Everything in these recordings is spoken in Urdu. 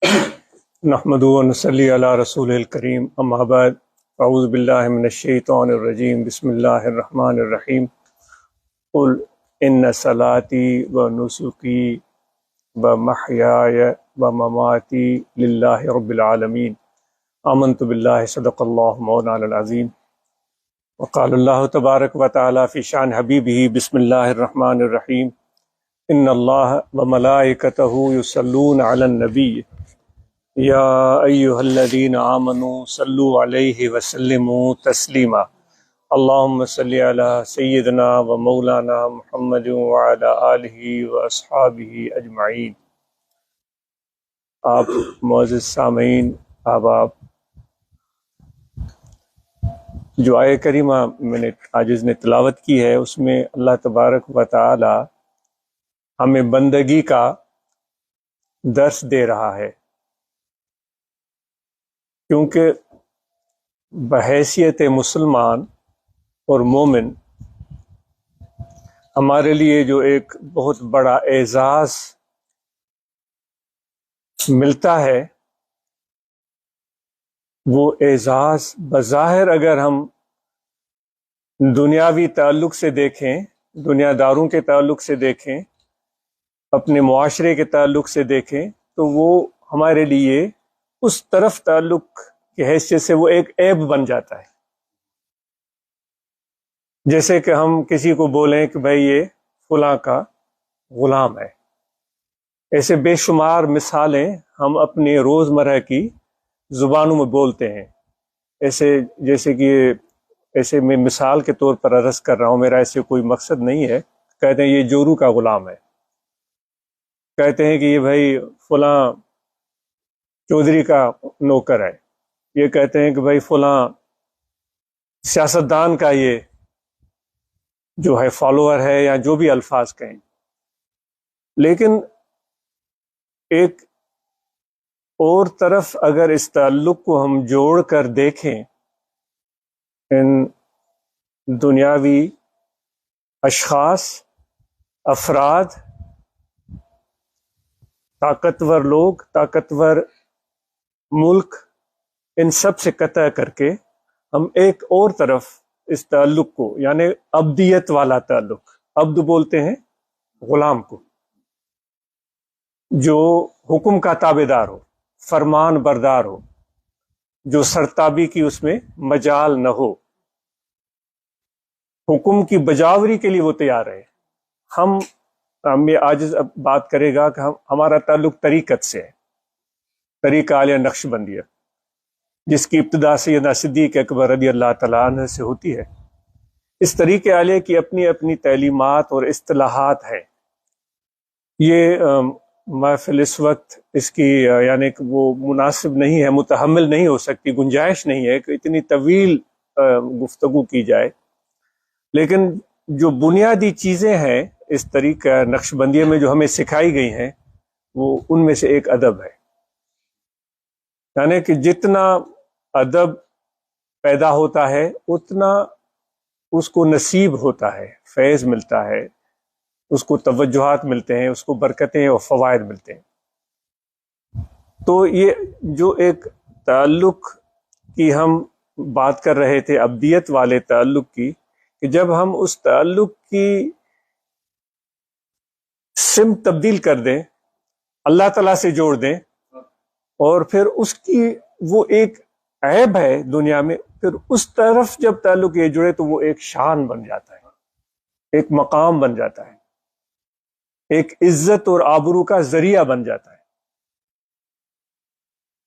نحمدہ و نصلی علی رسول الکریم، اما بعد، اعوذ باللہ من الشیطان الرجیم، بسم اللہ الرحمن الرحیم۔ قل ان صلاتی و نسکی و محیای و مماتی للہ رب العالمین، آمنت باللہ، صدق اللہ مولانا العظیم۔ وقال اللہ تبارک و تعالی فی شان حبیبہ، بسم اللہ الرحمن الرحیم، ان اللہ و ملائکتہ یصلون علی النبی یا ایہا الذین آمنوا صلوا علیہ وسلموا تسلیما، اللہم صلی علی سیدنا و مولانا محمد وعلی آلہ و اصحابہ اجمعین۔ آپ معزز سامعین، احباب، جو آیہ کریمہ عاجز نے تلاوت کی ہے، اس میں اللہ تبارک و تعالی ہمیں بندگی کا درس دے رہا ہے، کیونکہ بحیثیت مسلمان اور مومن ہمارے لیے جو ایک بہت بڑا اعزاز ملتا ہے، وہ اعزاز بظاہر اگر ہم دنیاوی تعلق سے دیکھیں، دنیا داروں کے تعلق سے دیکھیں، اپنے معاشرے کے تعلق سے دیکھیں، تو وہ ہمارے لیے اس طرف تعلق کی حیثیت سے وہ ایک عیب بن جاتا ہے۔ جیسے کہ ہم کسی کو بولیں کہ بھائی یہ فلاں کا غلام ہے۔ ایسے بے شمار مثالیں ہم اپنے روزمرہ کی زبانوں میں بولتے ہیں۔ جیسے کہ ایسے میں مثال کے طور پر عرض کر رہا ہوں، میرا ایسے کوئی مقصد نہیں ہے۔ کہتے ہیں یہ جورو کا غلام ہے، کہتے ہیں کہ یہ بھائی فلاں چودھری کا نوکر ہے، یہ کہتے ہیں کہ بھائی فلاں سیاستدان کا یہ جو ہے فالوور ہے، یا جو بھی الفاظ کہیں۔ لیکن ایک اور طرف اگر اس تعلق کو ہم جوڑ کر دیکھیں، ان دنیاوی اشخاص، افراد، طاقتور لوگ، طاقتور ملک، ان سب سے قطع کر کے ہم ایک اور طرف اس تعلق کو، یعنی عبدیت والا تعلق، عبد بولتے ہیں غلام کو، جو حکم کا تابع دار ہو، فرمان بردار ہو، جو سرتابی کی اس میں مجال نہ ہو، حکم کی بجاوری کے لیے وہ تیار ہے۔ ہم یہ عاجز اب بات کرے گا کہ ہمارا تعلق طریقت سے ہے، طریقہ عالیہ نقش بندیہ، جس کی ابتدا سیدنا صدیق اکبر رضی اللہ تعالیٰ عنہ سے ہوتی ہے۔ اس طریقہ عالیہ کی اپنی اپنی تعلیمات اور اصطلاحات ہیں۔ یہ محفل اس وقت اس کی یعنی کہ وہ مناسب نہیں ہے، متحمل نہیں ہو سکتی، گنجائش نہیں ہے کہ اتنی طویل گفتگو کی جائے۔ لیکن جو بنیادی چیزیں ہیں اس طریقہ نقش بندیہ میں جو ہمیں سکھائی گئی ہیں، وہ ان میں سے ایک ادب ہے۔ یعنی کہ جتنا ادب پیدا ہوتا ہے اتنا اس کو نصیب ہوتا ہے، فیض ملتا ہے، اس کو توجہات ملتے ہیں، اس کو برکتیں اور فوائد ملتے ہیں۔ تو یہ جو ایک تعلق کی ہم بات کر رہے تھے، عبدیت والے تعلق کی، کہ جب ہم اس تعلق کی سمت تبدیل کر دیں، اللہ تعالیٰ سے جوڑ دیں، اور پھر اس کی وہ ایک عیب ہے دنیا میں، پھر اس طرف جب تعلق یہ جڑے تو وہ ایک شان بن جاتا ہے، ایک مقام بن جاتا ہے، ایک عزت اور آبرو کا ذریعہ بن جاتا ہے۔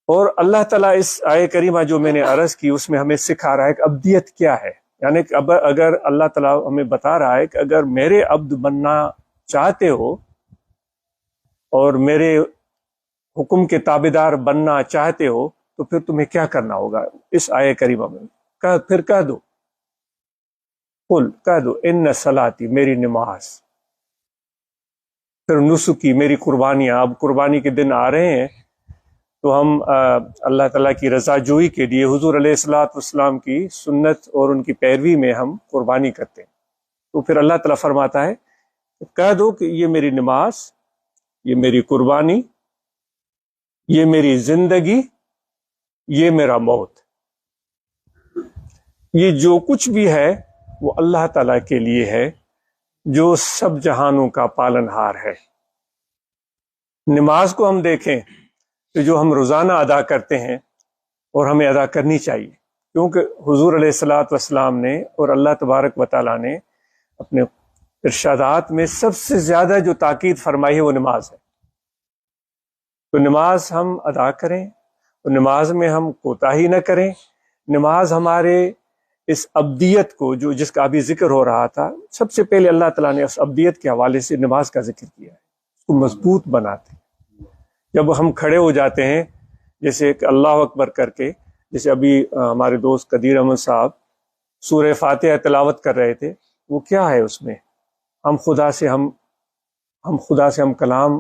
اور اللہ تعالیٰ اس آیہ کریمہ جو میں نے عرض کی، اس میں ہمیں سکھا رہا ہے کہ عبدیت کیا ہے۔ یعنی کہ اگر اللہ تعالیٰ ہمیں بتا رہا ہے کہ اگر میرے عبد بننا چاہتے ہو اور میرے حکم کے تابعدار بننا چاہتے ہو، تو پھر تمہیں کیا کرنا ہوگا اس آیہ کریمہ میں؟ پھر کہہ دو، قل کہہ دو، ان صلاتی، میری نماز، پھر نسکی، میری قربانیاں۔ اب قربانی کے دن آ رہے ہیں، تو ہم اللہ تعالیٰ کی رضا جوئی کے لیے حضور علیہ الصلوۃ والسلام کی سنت اور ان کی پیروی میں ہم قربانی کرتے ہیں۔ تو پھر اللہ تعالیٰ فرماتا ہے کہہ دو کہ یہ میری نماز، یہ میری قربانی، یہ میری زندگی، یہ میرا موت، یہ جو کچھ بھی ہے وہ اللہ تعالیٰ کے لیے ہے جو سب جہانوں کا پالن ہار ہے۔ نماز کو ہم دیکھیں تو جو ہم روزانہ ادا کرتے ہیں اور ہمیں ادا کرنی چاہیے، کیونکہ حضور علیہ الصلاۃ والسلام نے اور اللہ تبارک و تعالیٰ نے اپنے ارشادات میں سب سے زیادہ جو تاکید فرمائی ہے وہ نماز ہے۔ تو نماز ہم ادا کریں اور نماز میں ہم کوتاہی نہ کریں۔ نماز ہمارے اس ابدیت کو جس کا ابھی ذکر ہو رہا تھا، سب سے پہلے اللہ تعالیٰ نے اس ابدیت کے حوالے سے نماز کا ذکر کیا ہے، اس کو مضبوط بناتے ہیں۔ جب ہم کھڑے ہو جاتے ہیں، جیسے کہ اللہ اکبر کر کے، جیسے ابھی ہمارے دوست قدیر احمد صاحب سورہ فاتحہ تلاوت کر رہے تھے، وہ کیا ہے اس میں؟ ہم خدا سے ہم کلام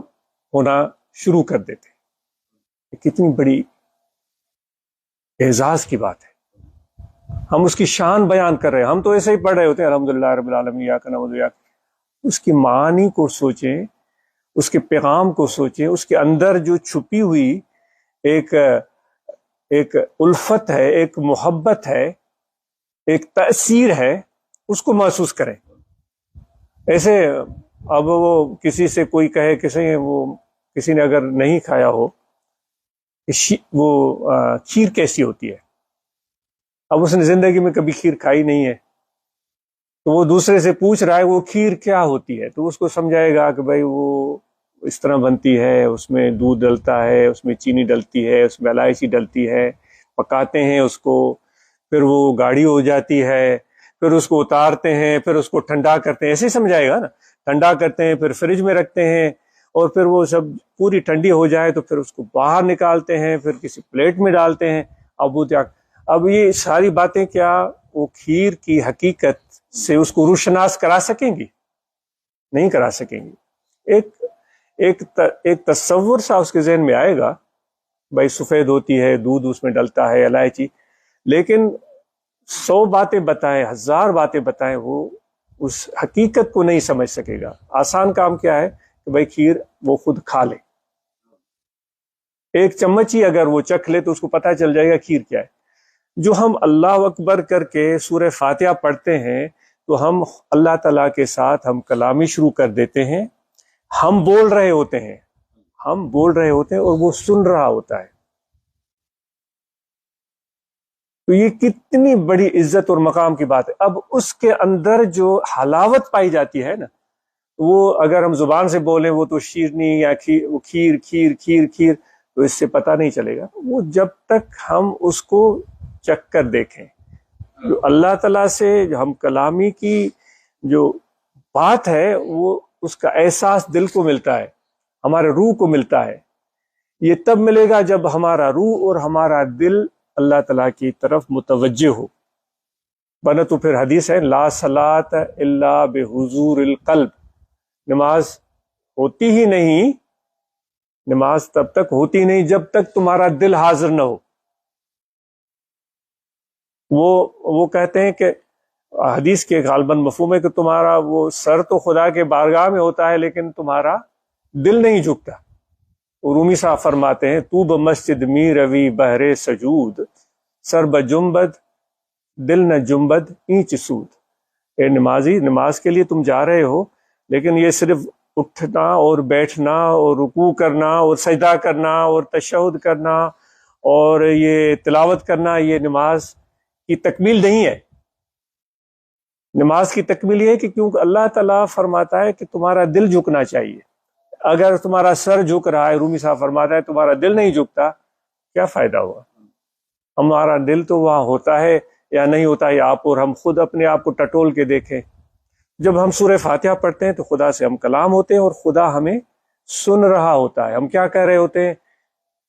ہونا شروع کر دیتے ہیں۔ کتنی بڑی اعزاز کی بات ہے، ہم اس کی شان بیان کر رہے ہیں۔ ہم تو ایسے ہی پڑھ رہے ہوتے ہیں الحمدللہ رب العالمین ایاک نعبد و ایاک، اس کی معانی کو سوچیں، اس کے پیغام کو سوچیں، اس کے اندر جو چھپی ہوئی ایک الفت ہے، ایک محبت ہے، ایک تأثیر ہے، اس کو محسوس کریں۔ ایسے اب وہ کسی سے کوئی کہے، کسی نے اگر نہیں کھایا ہو وہ کھیر کیسی ہوتی ہے، اب اس نے زندگی میں کبھی کھیر کھائی نہیں ہے، تو وہ دوسرے سے پوچھ رہا ہے وہ کھیر کیا ہوتی ہے، تو اس کو سمجھائے گا کہ بھائی وہ اس طرح بنتی ہے، اس میں دودھ ڈلتا ہے، اس میں چینی ڈلتی ہے، اس میں الائچی ڈلتی ہے، پکاتے ہیں اس کو، پھر وہ گاڑھی ہو جاتی ہے، پھر اس کو اتارتے ہیں، پھر اس کو ٹھنڈا کرتے ہیں، ایسے ہی سمجھائے گا نا، ٹھنڈا کرتے ہیں، پھر فریج میں رکھتے ہیں، اور پھر وہ سب پوری ٹھنڈی ہو جائے تو پھر اس کو باہر نکالتے ہیں، پھر کسی پلیٹ میں ڈالتے ہیں۔ اب یہ ساری باتیں کیا وہ کھیر کی حقیقت سے اس کو روشناس کرا سکیں گی؟ نہیں کرا سکیں گی۔ ایک تصور سا اس کے ذہن میں آئے گا، بھائی سفید ہوتی ہے، دودھ اس میں ڈلتا ہے، الائچی، لیکن 100 باتیں بتائیں، 1000 باتیں بتائیں، وہ اس حقیقت کو نہیں سمجھ سکے گا۔ آسان کام کیا ہے کہ بھائی کھیر وہ خود کھا لے، ایک چمچ ہی اگر وہ چکھ لے تو اس کو پتہ چل جائے گا کھیر کیا ہے۔ جو ہم اللہ اکبر کر کے سورہ فاتحہ پڑھتے ہیں تو ہم اللہ تعالیٰ کے ساتھ ہم کلامی شروع کر دیتے ہیں، ہم بول رہے ہوتے ہیں اور وہ سن رہا ہوتا ہے۔ تو یہ کتنی بڑی عزت اور مقام کی بات ہے۔ اب اس کے اندر جو حلاوت پائی جاتی ہے نا، وہ اگر ہم زبان سے بولیں وہ تو شیرنی یا کھیر کھیر کھیر کھیر، تو اس سے پتہ نہیں چلے گا۔ وہ جب تک ہم اس کو چکھ کر دیکھیں، جو اللہ تعالیٰ سے جو ہم کلامی کی جو بات ہے، وہ اس کا احساس دل کو ملتا ہے، ہمارے روح کو ملتا ہے۔ یہ تب ملے گا جب ہمارا روح اور ہمارا دل اللہ تعالیٰ کی طرف متوجہ ہو، ورنہ تو پھر حدیث ہے لا صلاۃ الا بحضور القلب، نماز ہوتی ہی نہیں، نماز تب تک ہوتی نہیں جب تک تمہارا دل حاضر نہ ہو۔ وہ کہتے ہیں کہ حدیث کے غالباً مفہوم ہے کہ تمہارا وہ سر تو خدا کے بارگاہ میں ہوتا ہے لیکن تمہارا دل نہیں جھکتا۔ رومی صاحب فرماتے ہیں تو بمسجد می روی بہرے سجود، سر بجنبد دل نہ جنبد اینچ سود۔ اے نمازی، نماز کے لیے تم جا رہے ہو، لیکن یہ صرف اٹھنا اور بیٹھنا اور رکوع کرنا اور سجدہ کرنا اور تشہد کرنا اور یہ تلاوت کرنا، یہ نماز کی تکمیل نہیں ہے۔ نماز کی تکمیل یہ ہے کہ کیونکہ اللہ تعالیٰ فرماتا ہے کہ تمہارا دل جھکنا چاہیے۔ اگر تمہارا سر جھک رہا ہے، رومی صاحب فرماتا ہے تمہارا دل نہیں جھکتا، کیا فائدہ ہوا؟ ہمارا دل تو وہاں ہوتا ہے یا نہیں ہوتا ہے، آپ اور ہم خود اپنے آپ کو ٹٹول کے دیکھیں۔ جب ہم سورہ فاتحہ پڑھتے ہیں تو خدا سے ہم کلام ہوتے ہیں اور خدا ہمیں سن رہا ہوتا ہے۔ ہم کیا کہہ رہے ہوتے ہیں؟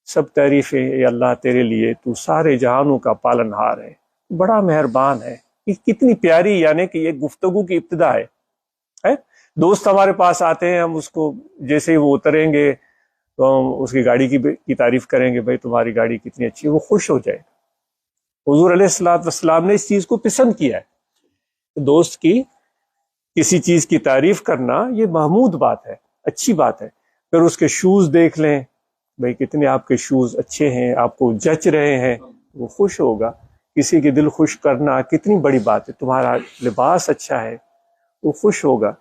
سب تعریفیں اے اللہ تیرے لیے، تو سارے جہانوں کا پالن ہار ہے، بڑا مہربان ہے۔ یہ کتنی پیاری، یعنی کہ یہ گفتگو کی ابتدا ہے۔ دوست ہمارے پاس آتے ہیں، ہم اس کو جیسے ہی وہ اتریں گے تو ہم اس کی گاڑی کی تعریف کریں گے، بھائی تمہاری گاڑی کتنی اچھی ہے، وہ خوش ہو جائے۔ حضور علیہ السلام نے اس چیز کو پسند کیا ہے۔ دوست کی کسی چیز کی تعریف کرنا یہ محمود بات ہے، اچھی بات ہے۔ پھر اس کے شوز دیکھ لیں، بھئی کتنے آپ کے شوز اچھے ہیں، آپ کو جچ رہے ہیں، وہ خوش ہوگا۔ کسی کے دل خوش کرنا کتنی بڑی بات ہے، تمہارا لباس اچھا ہے، وہ خوش ہوگا۔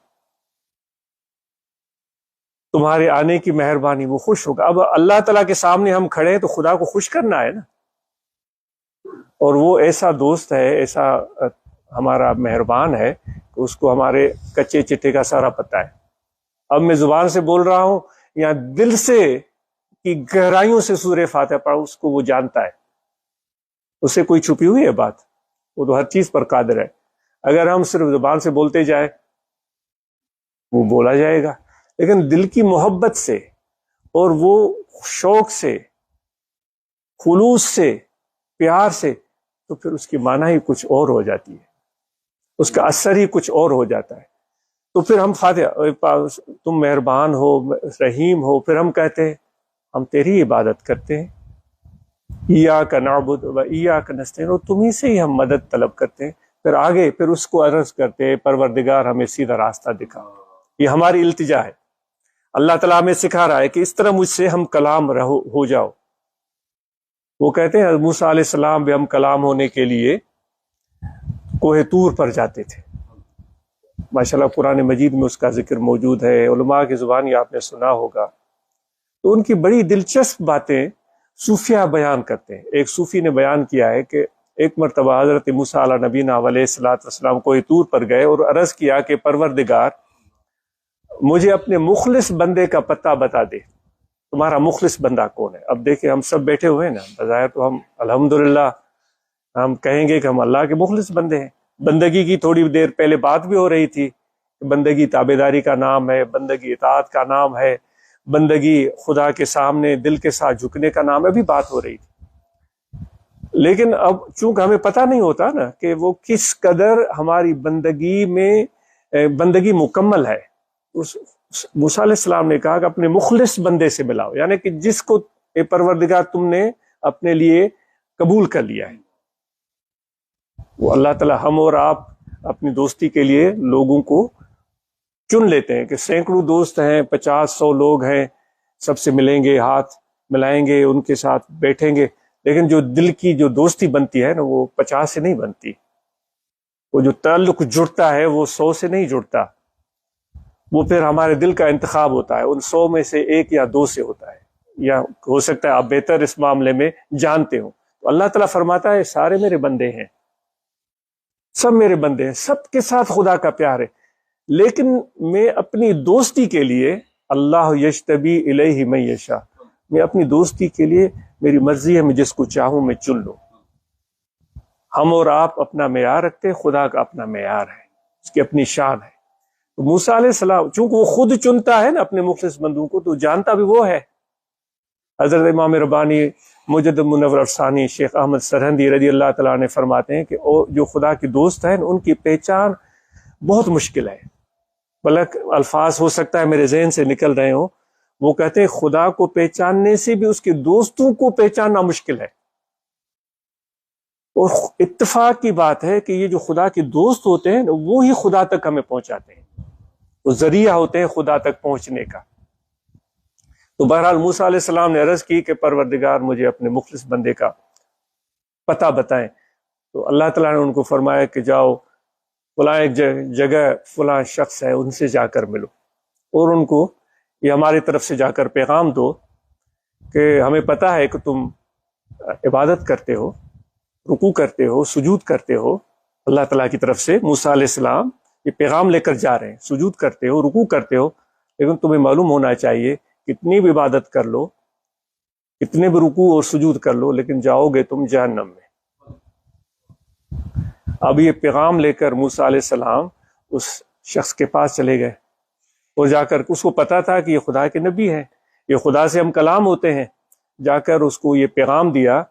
تمہارے آنے کی مہربانی، وہ خوش ہوگا۔ اب اللہ تعالیٰ کے سامنے ہم کھڑے ہیں تو خدا کو خوش کرنا ہے نا، اور وہ ایسا دوست ہے، ایسا ہمارا مہربان ہے کہ اس کو ہمارے کچے چٹے کا سارا پتہ ہے۔ اب میں زبان سے بول رہا ہوں یا دل سے کی گہرائیوں سے سورہ فاتحہ پڑھا، اس کو وہ جانتا ہے، اسے کوئی چھپی ہوئی ہے بات، وہ تو ہر چیز پر قادر ہے۔ اگر ہم صرف زبان سے بولتے جائیں وہ بولا جائے گا، لیکن دل کی محبت سے اور وہ شوق سے، خلوص سے، پیار سے، تو پھر اس کی معنی ہی کچھ اور ہو جاتی ہے، اس کا اثر ہی کچھ اور ہو جاتا ہے۔ تو پھر ہم فاتحہ، تم مہربان ہو، رحیم ہو، پھر ہم کہتے ہیں ہم تیری عبادت کرتے ہیں، ایاک نعبد و ایاک نستعین، اور تمہیں سے ہی ہم مدد طلب کرتے ہیں۔ پھر آگے پھر اس کو عرض کرتے ہیں پروردگار ہمیں سیدھا راستہ دکھا۔ یہ ہماری التجا ہے، اللہ تعالیٰ ہمیں سکھا رہا ہے کہ اس طرح مجھ سے ہم کلام ہو جاؤ۔ وہ کہتے ہیں موسیٰ علیہ السلام بھی ہم کلام ہونے کے لیے کوہ طور پر جاتے تھے۔ ماشاءاللہ قرآن مجید میں اس کا ذکر موجود ہے، علماء کی زبان یہ آپ نے سنا ہوگا۔ تو ان کی بڑی دلچسپ باتیں صوفیہ بیان کرتے ہیں۔ ایک صوفی نے بیان کیا ہے کہ ایک مرتبہ حضرت موسیٰ علیہ نبینا علیہ الصلوۃ والسلام کوہ طور پر گئے اور عرض کیا کہ پروردگار مجھے اپنے مخلص بندے کا پتہ بتا دے، تمہارا مخلص بندہ کون ہے؟ اب دیکھیں ہم سب بیٹھے ہوئے ہیں نا، بظاہر تو ہم الحمدللہ ہم کہیں گے کہ ہم اللہ کے مخلص بندے ہیں۔ بندگی کی تھوڑی دیر پہلے بات بھی ہو رہی تھی کہ بندگی تابعداری کا نام ہے، بندگی اطاعت کا نام ہے، بندگی خدا کے سامنے دل کے ساتھ جھکنے کا نام ہے، بھی بات ہو رہی تھی۔ لیکن اب چونکہ ہمیں پتہ نہیں ہوتا نا کہ وہ کس قدر ہماری بندگی میں بندگی مکمل ہے، موسیٰ علیہ السلام نے کہا کہ اپنے مخلص بندے سے ملاؤ، یعنی کہ جس کو اے پروردگار تم نے اپنے لیے قبول کر لیا ہے۔ وہ اللہ تعالیٰ ہم اور آپ اپنی دوستی کے لیے لوگوں کو چن لیتے ہیں کہ سینکڑوں دوست ہیں، 50-100 لوگ ہیں، سب سے ملیں گے، ہاتھ ملائیں گے، ان کے ساتھ بیٹھیں گے، لیکن جو دل کی جو دوستی بنتی ہے نا وہ 50 سے نہیں بنتی، وہ جو تعلق جڑتا ہے وہ 100 سے نہیں جڑتا، وہ پھر ہمارے دل کا انتخاب ہوتا ہے، ان 100 میں سے 1 یا 2 سے ہوتا ہے، یا ہو سکتا ہے آپ بہتر اس معاملے میں جانتے ہو۔ تو اللہ تعالیٰ فرماتا ہے سارے میرے بندے ہیں، سب میرے بندے ہیں، سب کے ساتھ خدا کا پیار ہے، لیکن میں اپنی دوستی کے لیے اللہ یجتبی الیہ من یشاء، میں اپنی دوستی کے لیے میری مرضی ہے، میں جس کو چاہوں میں چن لوں۔ ہم اور آپ اپنا معیار رکھتے ہیں، خدا کا اپنا معیار ہے، اس کی اپنی شان ہے۔ تو موسیٰ علیہ السلام چونکہ وہ خود چنتا ہے نا اپنے مخلص بندوں کو، تو جانتا بھی وہ ہے۔ حضرت امام ربانی مجدد منور افسانی شیخ احمد سرہندی رضی اللہ تعالیٰ نے فرماتے ہیں کہ جو خدا کے دوست ہیں ان کی پہچان بہت مشکل ہے، بلکہ الفاظ ہو سکتا ہے میرے ذہن سے نکل رہے ہوں، وہ کہتے ہیں خدا کو پہچاننے سے بھی اس کے دوستوں کو پہچاننا مشکل ہے۔ اور اتفاق کی بات ہے کہ یہ جو خدا کے دوست ہوتے ہیں وہ ہی خدا تک ہمیں پہنچاتے ہیں، وہ ذریعہ ہوتے ہیں خدا تک پہنچنے کا۔ تو بہرحال موسیٰ علیہ السلام نے عرض کی کہ پروردگار مجھے اپنے مخلص بندے کا پتہ بتائیں۔ تو اللہ تعالیٰ نے ان کو فرمایا کہ جاؤ فلاں ایک جگہ فلاں شخص ہے، ان سے جا کر ملو، اور ان کو یہ ہماری طرف سے جا کر پیغام دو کہ ہمیں پتہ ہے کہ تم عبادت کرتے ہو، رکوع کرتے ہو، سجود کرتے ہو۔ اللہ تعالیٰ کی طرف سے موسیٰ علیہ السلام یہ پیغام لے کر جا رہے ہیں، سجود کرتے ہو، رکوع کرتے ہو، لیکن تمہیں معلوم ہونا چاہیے کتنی بھی عبادت کر لو، کتنے بھی رکوع اور سجود کر لو، لیکن جاؤ گے تم جہنم میں۔ اب یہ پیغام لے کر موسیٰ علیہ السلام اس شخص کے پاس چلے گئے، اور جا کر اس کو پتا تھا کہ یہ خدا کے نبی ہیں، یہ خدا سے ہم کلام ہوتے ہیں، جا کر اس کو یہ پیغام دیا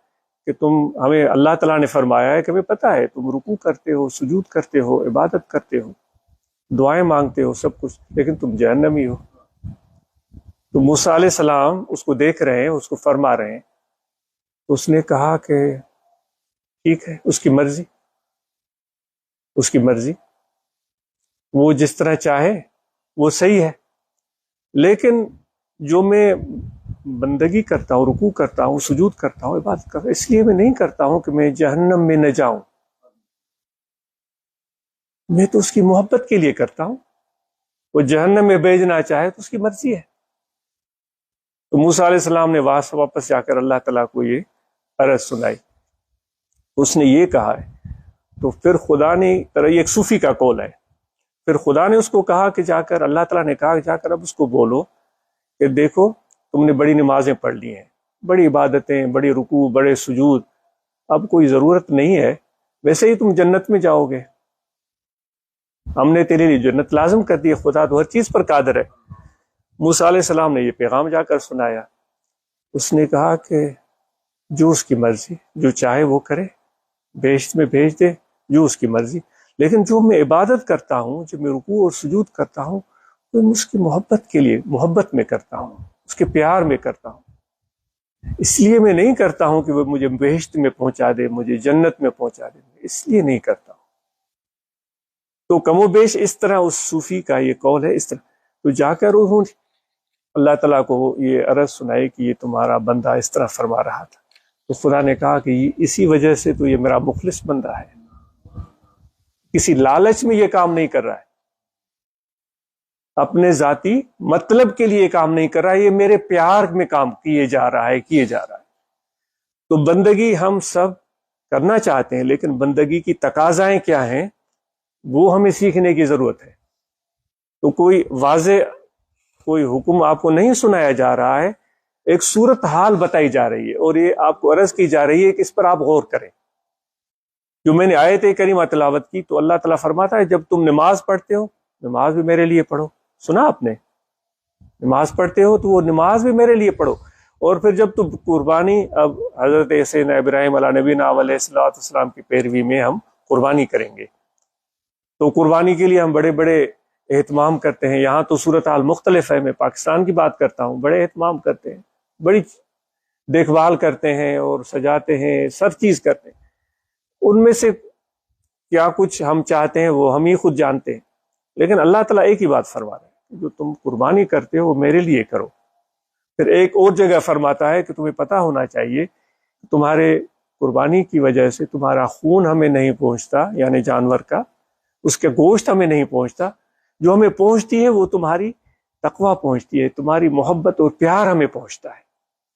کہ ہمیں اللہ تعالیٰ نے فرمایا ہے کہ ہمیں پتہ ہے تم رکوع کرتے ہو، سجود کرتے ہو، عبادت کرتے ہو، دعائیں مانگتے ہو، سب کچھ، لیکن تم جہنمی ہو۔ تو موسیٰ علیہ السلام اس کو دیکھ رہے ہیں، اس کو فرما رہے ہیں، تو اس نے کہا کہ ٹھیک ہے، اس کی مرضی، اس کی مرضی، وہ جس طرح چاہے وہ صحیح ہے، لیکن جو میں بندگی کرتا ہوں، رکوع کرتا ہوں، سجود کرتا ہوں، عبادت کرتا ہوں، اس لیے میں نہیں کرتا ہوں کہ میں جہنم میں نہ جاؤں، میں تو اس کی محبت کے لیے کرتا ہوں۔ وہ جہنم میں بھیجنا چاہے تو اس کی مرضی ہے۔ تو موسیٰ علیہ السلام نے وہاں سے واپس جا کر اللہ تعالیٰ کو یہ عرض سنائی، اس نے یہ کہا ہے۔ تو پھر خدا نے، یہ ایک صوفی کا قول ہے، پھر خدا نے اس کو کہا کہ جا کر، اللہ تعالیٰ نے کہا کہ جا کر اب اس کو بولو کہ دیکھو تم نے بڑی نمازیں پڑھ لی ہیں، بڑی عبادتیں، بڑی رکوع، بڑے سجود، اب کوئی ضرورت نہیں ہے، ویسے ہی تم جنت میں جاؤ گے، ہم نے تیرے لیے جنت لازم کر دی، خدا تو ہر چیز پر قادر ہے۔ موسیٰ علیہ السلام نے یہ پیغام جا کر سنایا، اس نے کہا کہ جو اس کی مرضی، جو چاہے وہ کرے، بہشت میں بھیج دے، جو اس کی مرضی، لیکن جو میں عبادت کرتا ہوں، جو میں رکوع اور سجود کرتا ہوں، تو میں اس کی محبت کے لیے، محبت میں کرتا ہوں، اس کے پیار میں کرتا ہوں، اس لیے میں نہیں کرتا ہوں کہ وہ مجھے بہشت میں پہنچا دے، مجھے جنت میں پہنچا دے، اس لیے نہیں کرتا ہوں۔ تو کم و بیش اس طرح اس صوفی کا یہ قول ہے، اس طرح تو جا کر انہوں نے اللہ تعالیٰ کو یہ عرض سنائی کہ یہ تمہارا بندہ اس طرح فرما رہا تھا، تو خدا نے کہا کہ اسی وجہ سے تو یہ میرا مخلص بندہ ہے، کسی لالچ میں یہ کام نہیں کر رہا ہے، اپنے ذاتی مطلب کے لیے کام نہیں کر رہا ہے، یہ میرے پیار میں کام کیے جا رہا ہے۔ تو بندگی ہم سب کرنا چاہتے ہیں، لیکن بندگی کی تقاضائیں کیا ہیں وہ ہمیں سیکھنے کی ضرورت ہے۔ تو کوئی واضح کوئی حکم آپ کو نہیں سنایا جا رہا ہے، ایک صورت حال بتائی جا رہی ہے، اور یہ آپ کو عرض کی جا رہی ہے کہ اس پر آپ غور کریں۔ جو میں نے آیت کریمہ تلاوت کی تو اللہ تعالیٰ فرماتا ہے جب تم نماز پڑھتے ہو، نماز بھی میرے لیے پڑھو۔ سنا آپ نے؟ نماز پڑھتے ہو تو وہ نماز بھی میرے لیے پڑھو، اور پھر جب تم قربانی، اب حضرت سیدنا ابراہیم علیہ نبینا علیہ السلام کی پیروی میں ہم قربانی کریں گے، تو قربانی کے لیے ہم بڑے بڑے اہتمام کرتے ہیں۔ یہاں تو صورتحال مختلف ہے، میں پاکستان کی بات کرتا ہوں، بڑے اہتمام کرتے ہیں، بڑی دیکھ بھال کرتے ہیں اور سجاتے ہیں، سر چیز کرتے ہیں۔ ان میں سے کیا کچھ ہم چاہتے ہیں وہ ہم ہی خود جانتے ہیں، لیکن اللہ تعالیٰ ایک ہی بات فرما رہے ہیں، جو تم قربانی کرتے ہو وہ میرے لیے کرو۔ پھر ایک اور جگہ فرماتا ہے کہ تمہیں پتہ ہونا چاہیے تمہارے قربانی کی وجہ سے تمہارا خون ہمیں نہیں پہنچتا، یعنی جانور کا، اس کے گوشت ہمیں نہیں پہنچتا، جو ہمیں پہنچتی ہے وہ تمہاری تقویٰ پہنچتی ہے، تمہاری محبت اور پیار ہمیں پہنچتا ہے۔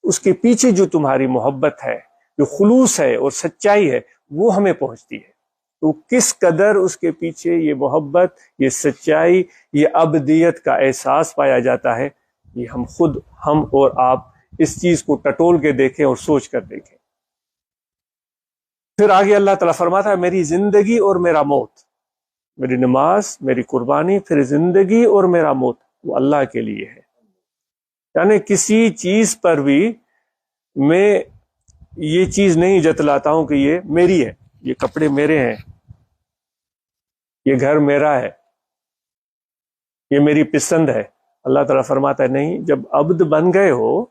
اس کے پیچھے جو تمہاری محبت ہے، جو خلوص ہے اور سچائی ہے، وہ ہمیں پہنچتی ہے۔ تو کس قدر اس کے پیچھے یہ محبت، یہ سچائی، یہ ابدیت کا احساس پایا جاتا ہے، یہ ہم اور آپ اس چیز کو ٹٹول کے دیکھیں اور سوچ کر دیکھیں۔ پھر آگے اللہ تعالیٰ فرماتا ہے میری زندگی اور میرا موت، میری نماز، میری قربانی، پھر زندگی اور میرا موت وہ اللہ کے لیے ہے۔ یعنی کسی چیز پر بھی میں یہ چیز نہیں جتلاتا ہوں کہ یہ میری ہے، یہ کپڑے میرے ہیں، یہ گھر میرا ہے، یہ میری پسند ہے۔ اللہ تعالیٰ فرماتا ہے نہیں، جب عبد بن گئے ہو،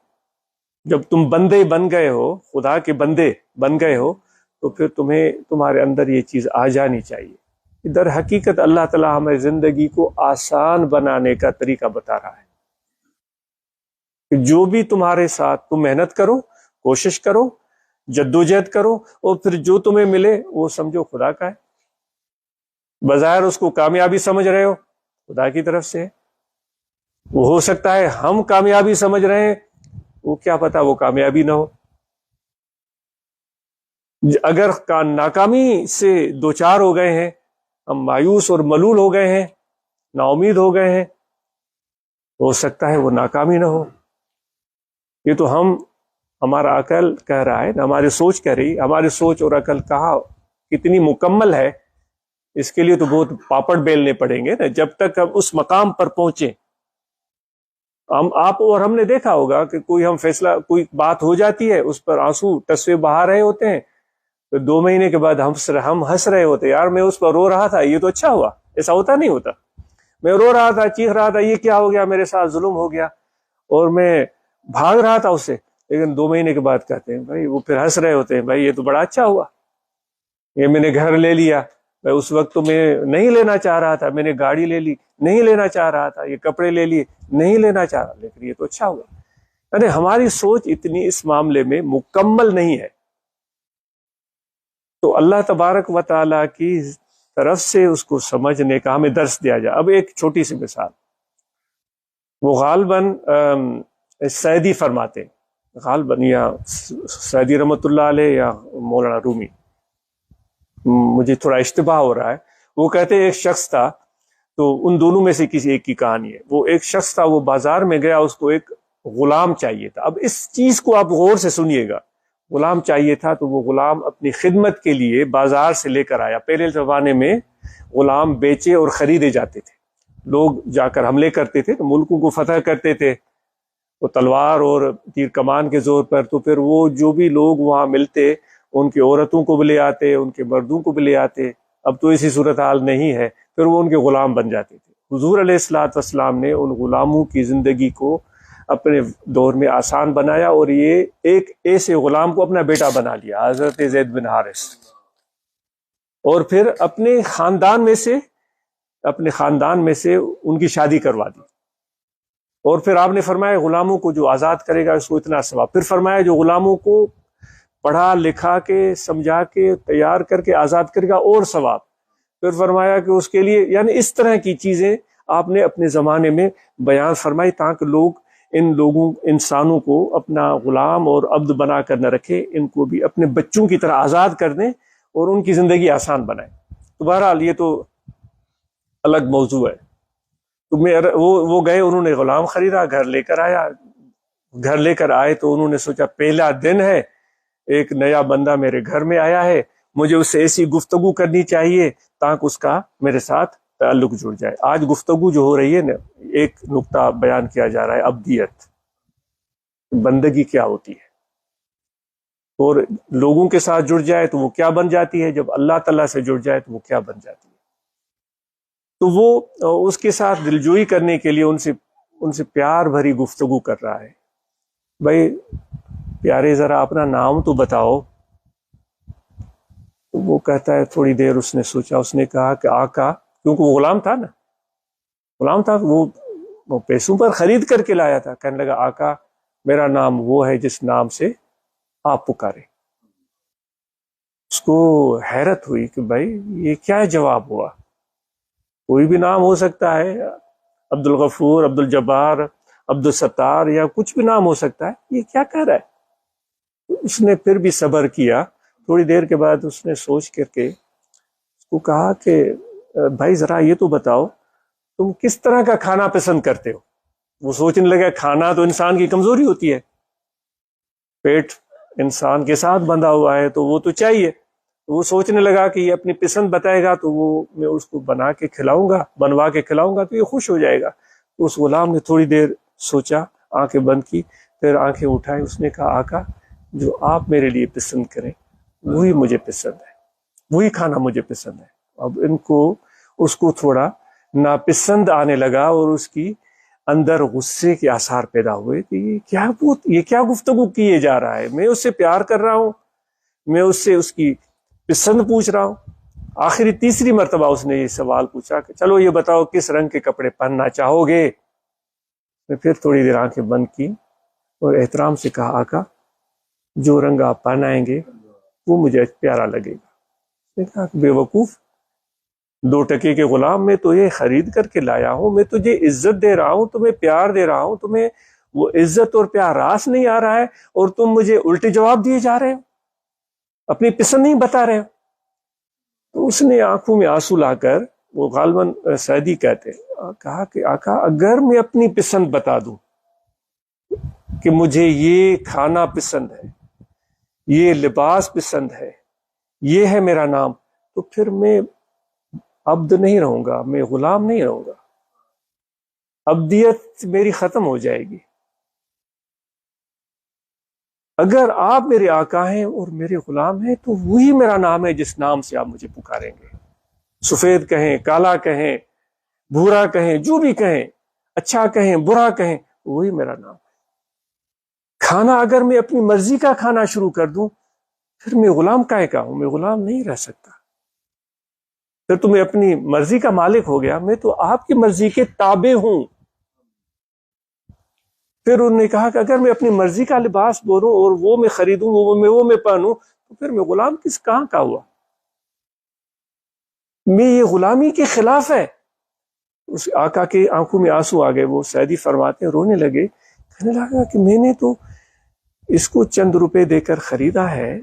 جب تم بندے بن گئے ہو، خدا کے بندے بن گئے ہو، تو پھر تمہارے اندر یہ چیز آ جانی چاہیے۔ در حقیقت اللہ تعالیٰ ہمیں زندگی کو آسان بنانے کا طریقہ بتا رہا ہے کہ جو بھی تمہارے ساتھ تم محنت کرو، کوشش کرو، جدوجہد کرو، اور پھر جو تمہیں ملے وہ سمجھو خدا کا ہے۔ بظاہر اس کو کامیابی سمجھ رہے ہو، خدا کی طرف سے ہے۔ وہ ہو سکتا ہے ہم کامیابی سمجھ رہے ہیں، وہ کیا پتا وہ کامیابی نہ ہو۔ اگر ناکامی سے دوچار ہو گئے ہیں، ہم مایوس اور ملول ہو گئے ہیں، نا امید ہو گئے ہیں، ہو سکتا ہے وہ ناکامی نہ ہو۔ یہ تو ہمارا عقل کہہ رہا ہے، ہماری سوچ کہہ رہی، ہماری سوچ اور عقل کہاں کتنی مکمل ہے، اس کے لیے تو بہت پاپڑ بیلنے پڑیں گے نا، جب تک ہم اس مقام پر پہنچیں۔ آپ اور ہم نے دیکھا ہوگا کہ کوئی بات ہو جاتی ہے، اس پر آنسو ٹسوے بہا رہے ہوتے ہیں، تو 2 مہینے کے بعد ہم ہنس رہے ہوتے، یار میں اس پر رو رہا تھا، یہ تو اچھا ہوا۔ ایسا ہوتا نہیں ہوتا، میں رو رہا تھا، چیخ رہا تھا، یہ کیا ہو گیا، میرے ساتھ ظلم ہو گیا، اور میں بھاگ رہا تھا اس سے، لیکن 2 مہینے کے بعد کہتے ہیں بھائی، وہ پھر ہنس رہے ہوتے ہیں، بھائی یہ تو بڑا اچھا ہوا، یہ میں نے گھر لے لیا، بھائی اس وقت تو میں نہیں لینا چاہ رہا تھا، میں نے گاڑی لے لی، نہیں لینا چاہ رہا تھا، یہ کپڑے لے لیے، نہیں لینا چاہ رہا، لیکن یہ تو اچھا ہوا۔ یعنی ہماری سوچ اتنی اس معاملے میں مکمل نہیں ہے. تو اللہ تبارک و تعالیٰ کی طرف سے اس کو سمجھنے کا ہمیں درس دیا جائے. اب ایک چھوٹی سی مثال، وہ غالباً سعدی فرماتے، غالباً یا سعدی رحمۃ اللہ علیہ یا مولانا رومی، مجھے تھوڑا اشتباہ ہو رہا ہے. وہ کہتے ایک شخص تھا، تو ان دونوں میں سے کسی ایک کی کہانی ہے. وہ ایک شخص تھا، وہ بازار میں گیا، اس کو ایک غلام چاہیے تھا. اب اس چیز کو آپ غور سے سنیے گا. غلام چاہیے تھا تو وہ غلام اپنی خدمت کے لیے بازار سے لے کر آیا. پہلے زمانے میں غلام بیچے اور خریدے جاتے تھے. لوگ جا کر حملے کرتے تھے تو ملکوں کو فتح کرتے تھے، وہ تلوار اور تیر کمان کے زور پر. تو پھر وہ جو بھی لوگ وہاں ملتے ان کی عورتوں کو بھی لے آتے، ان کے مردوں کو بھی لے آتے. اب تو ایسی صورتحال نہیں ہے، پھر وہ ان کے غلام بن جاتے تھے. حضور علیہ الصلوۃ والسلام نے ان غلاموں کی زندگی کو اپنے دور میں آسان بنایا، اور یہ ایک ایسے غلام کو اپنا بیٹا بنا لیا، حضرت زید بن حارث. اور پھر اپنے خاندان میں سے ان کی شادی کروا دی. اور پھر آپ نے فرمایا غلاموں کو جو آزاد کرے گا اس کو اتنا ثواب. پھر فرمایا جو غلاموں کو پڑھا لکھا کے سمجھا کے تیار کر کے آزاد کرے گا اور ثواب. پھر فرمایا کہ اس کے لیے، یعنی اس طرح کی چیزیں آپ نے اپنے زمانے میں بیان فرمائی، تاکہ لوگ انسانوں کو اپنا غلام اور عبد بنا کر نہ رکھے، ان کو بھی اپنے بچوں کی طرح آزاد کر دیں اور ان کی زندگی آسان بنائیں. تو بہرحال یہ تو الگ موضوع ہے. تو وہ گئے، انہوں نے غلام خریدا، گھر لے کر آئے تو انہوں نے سوچا پہلا دن ہے، ایک نیا بندہ میرے گھر میں آیا ہے، مجھے اس سے ایسی گفتگو کرنی چاہیے تاکہ اس کا میرے ساتھ تعلق جڑ جائے. آج گفتگو جو ہو رہی ہے نا، ایک نقطہ بیان کیا جا رہا ہے، عبدیت، بندگی کیا ہوتی ہے، اور لوگوں کے ساتھ جڑ جائے تو وہ کیا بن جاتی ہے، جب اللہ تعالیٰ سے جڑ جائے تو وہ کیا بن جاتی ہے. تو وہ اس کے ساتھ دلجوئی کرنے کے لیے ان سے پیار بھری گفتگو کر رہا ہے. بھائی پیارے ذرا اپنا نام تو بتاؤ. وہ کہتا ہے، تھوڑی دیر اس نے سوچا، اس نے کہا کہ آقا، کیونکہ وہ غلام تھا، وہ پیسوں پر خرید کر کے لایا تھا. کہنے لگا آقا میرا نام وہ ہے جس نام سے آپ پکارے. اس کو حیرت ہوئی کہ بھائی یہ کیا جواب ہوا، کوئی بھی نام ہو سکتا ہے، عبد الغفور، عبد الجبار، عبد الستار، یا کچھ بھی نام ہو سکتا ہے، یہ کیا کہہ رہا ہے. اس نے پھر بھی صبر کیا. تھوڑی دیر کے بعد اس نے سوچ کر کے اس کو کہا کہ بھائی ذرا یہ تو بتاؤ تم کس طرح کا کھانا پسند کرتے ہو. وہ سوچنے لگا کھانا تو انسان کی کمزوری ہوتی ہے، پیٹ انسان کے ساتھ بندھا ہوا ہے تو وہ تو چاہیے. وہ سوچنے لگا کہ یہ اپنی پسند بتائے گا تو میں اس کو بنوا کے کھلاؤں گا تو یہ خوش ہو جائے گا. تو اس غلام نے تھوڑی دیر سوچا، آنکھیں بند کی، پھر آنکھیں اٹھائی. اس نے کہا آقا جو آپ میرے لیے پسند کریں وہی مجھے پسند ہے، وہی کھانا مجھے پسند ہے. اب اس کو تھوڑا ناپسند آنے لگا اور اس کی اندر غصے کے آثار پیدا ہوئے کہ یہ کیا گفتگو کیے جا رہا ہے. میں اس سے پیار کر رہا ہوں، میں اس سے اس کی پسند پوچھ رہا ہوں. آخری تیسری مرتبہ اس نے یہ سوال پوچھا کہ چلو یہ بتاؤ کس رنگ کے کپڑے پہننا چاہو گے. میں پھر تھوڑی دیر آنکھیں بند کی اور احترام سے کہا آقا جو رنگ آپ پہنائیں گے وہ مجھے پیارا لگے گا. میں نے کہا بے وقوف، 2 ٹکے کے غلام، میں تو یہ خرید کر کے لایا ہوں، میں تجھے عزت دے رہا ہوں، تمہیں پیار دے رہا ہوں، تمہیں وہ عزت اور پیار راس نہیں آ رہا ہے اور تم مجھے الٹے جواب دیے جا رہے ہو، اپنی پسند نہیں بتا رہے ہو. تو اس نے آنکھوں میں آنسو لا کر، وہ غالباً سعدی کہتے، کہا کہ آقا اگر میں اپنی پسند بتا دوں کہ مجھے یہ کھانا پسند ہے، یہ لباس پسند ہے، یہ ہے میرا نام، تو پھر میں عبد نہیں رہوں گا، میں غلام نہیں رہوں گا، عبدیت میری ختم ہو جائے گی. اگر آپ میرے آقا ہیں اور میرے غلام ہیں تو وہی میرا نام ہے جس نام سے آپ مجھے پکاریں گے. سفید کہیں، کالا کہیں، بھورا کہیں، جو بھی کہیں، اچھا کہیں، برا کہیں، وہی میرا نام ہے. کھانا اگر میں اپنی مرضی کا کھانا شروع کر دوں پھر میں غلام کائے کا ہوں، میں غلام نہیں رہ سکتا. پھر تو میں اپنی مرضی کا مالک ہو گیا، میں تو آپ کی مرضی کے تابع ہوں. پھر انہوں نے کہا کہ اگر میں اپنی مرضی کا لباس بولوں اور وہ میں خریدوں وہ میں پہنوں تو پھر میں غلام کہاں کا ہوا؟ میں یہ غلامی کے خلاف ہے۔ اس آقا کے آنکھوں میں آنسو آ گئے، وہ سعدی فرماتے ہیں رونے لگے، کہنے لگا کہ میں نے تو اس کو چند روپے دے کر خریدا ہے،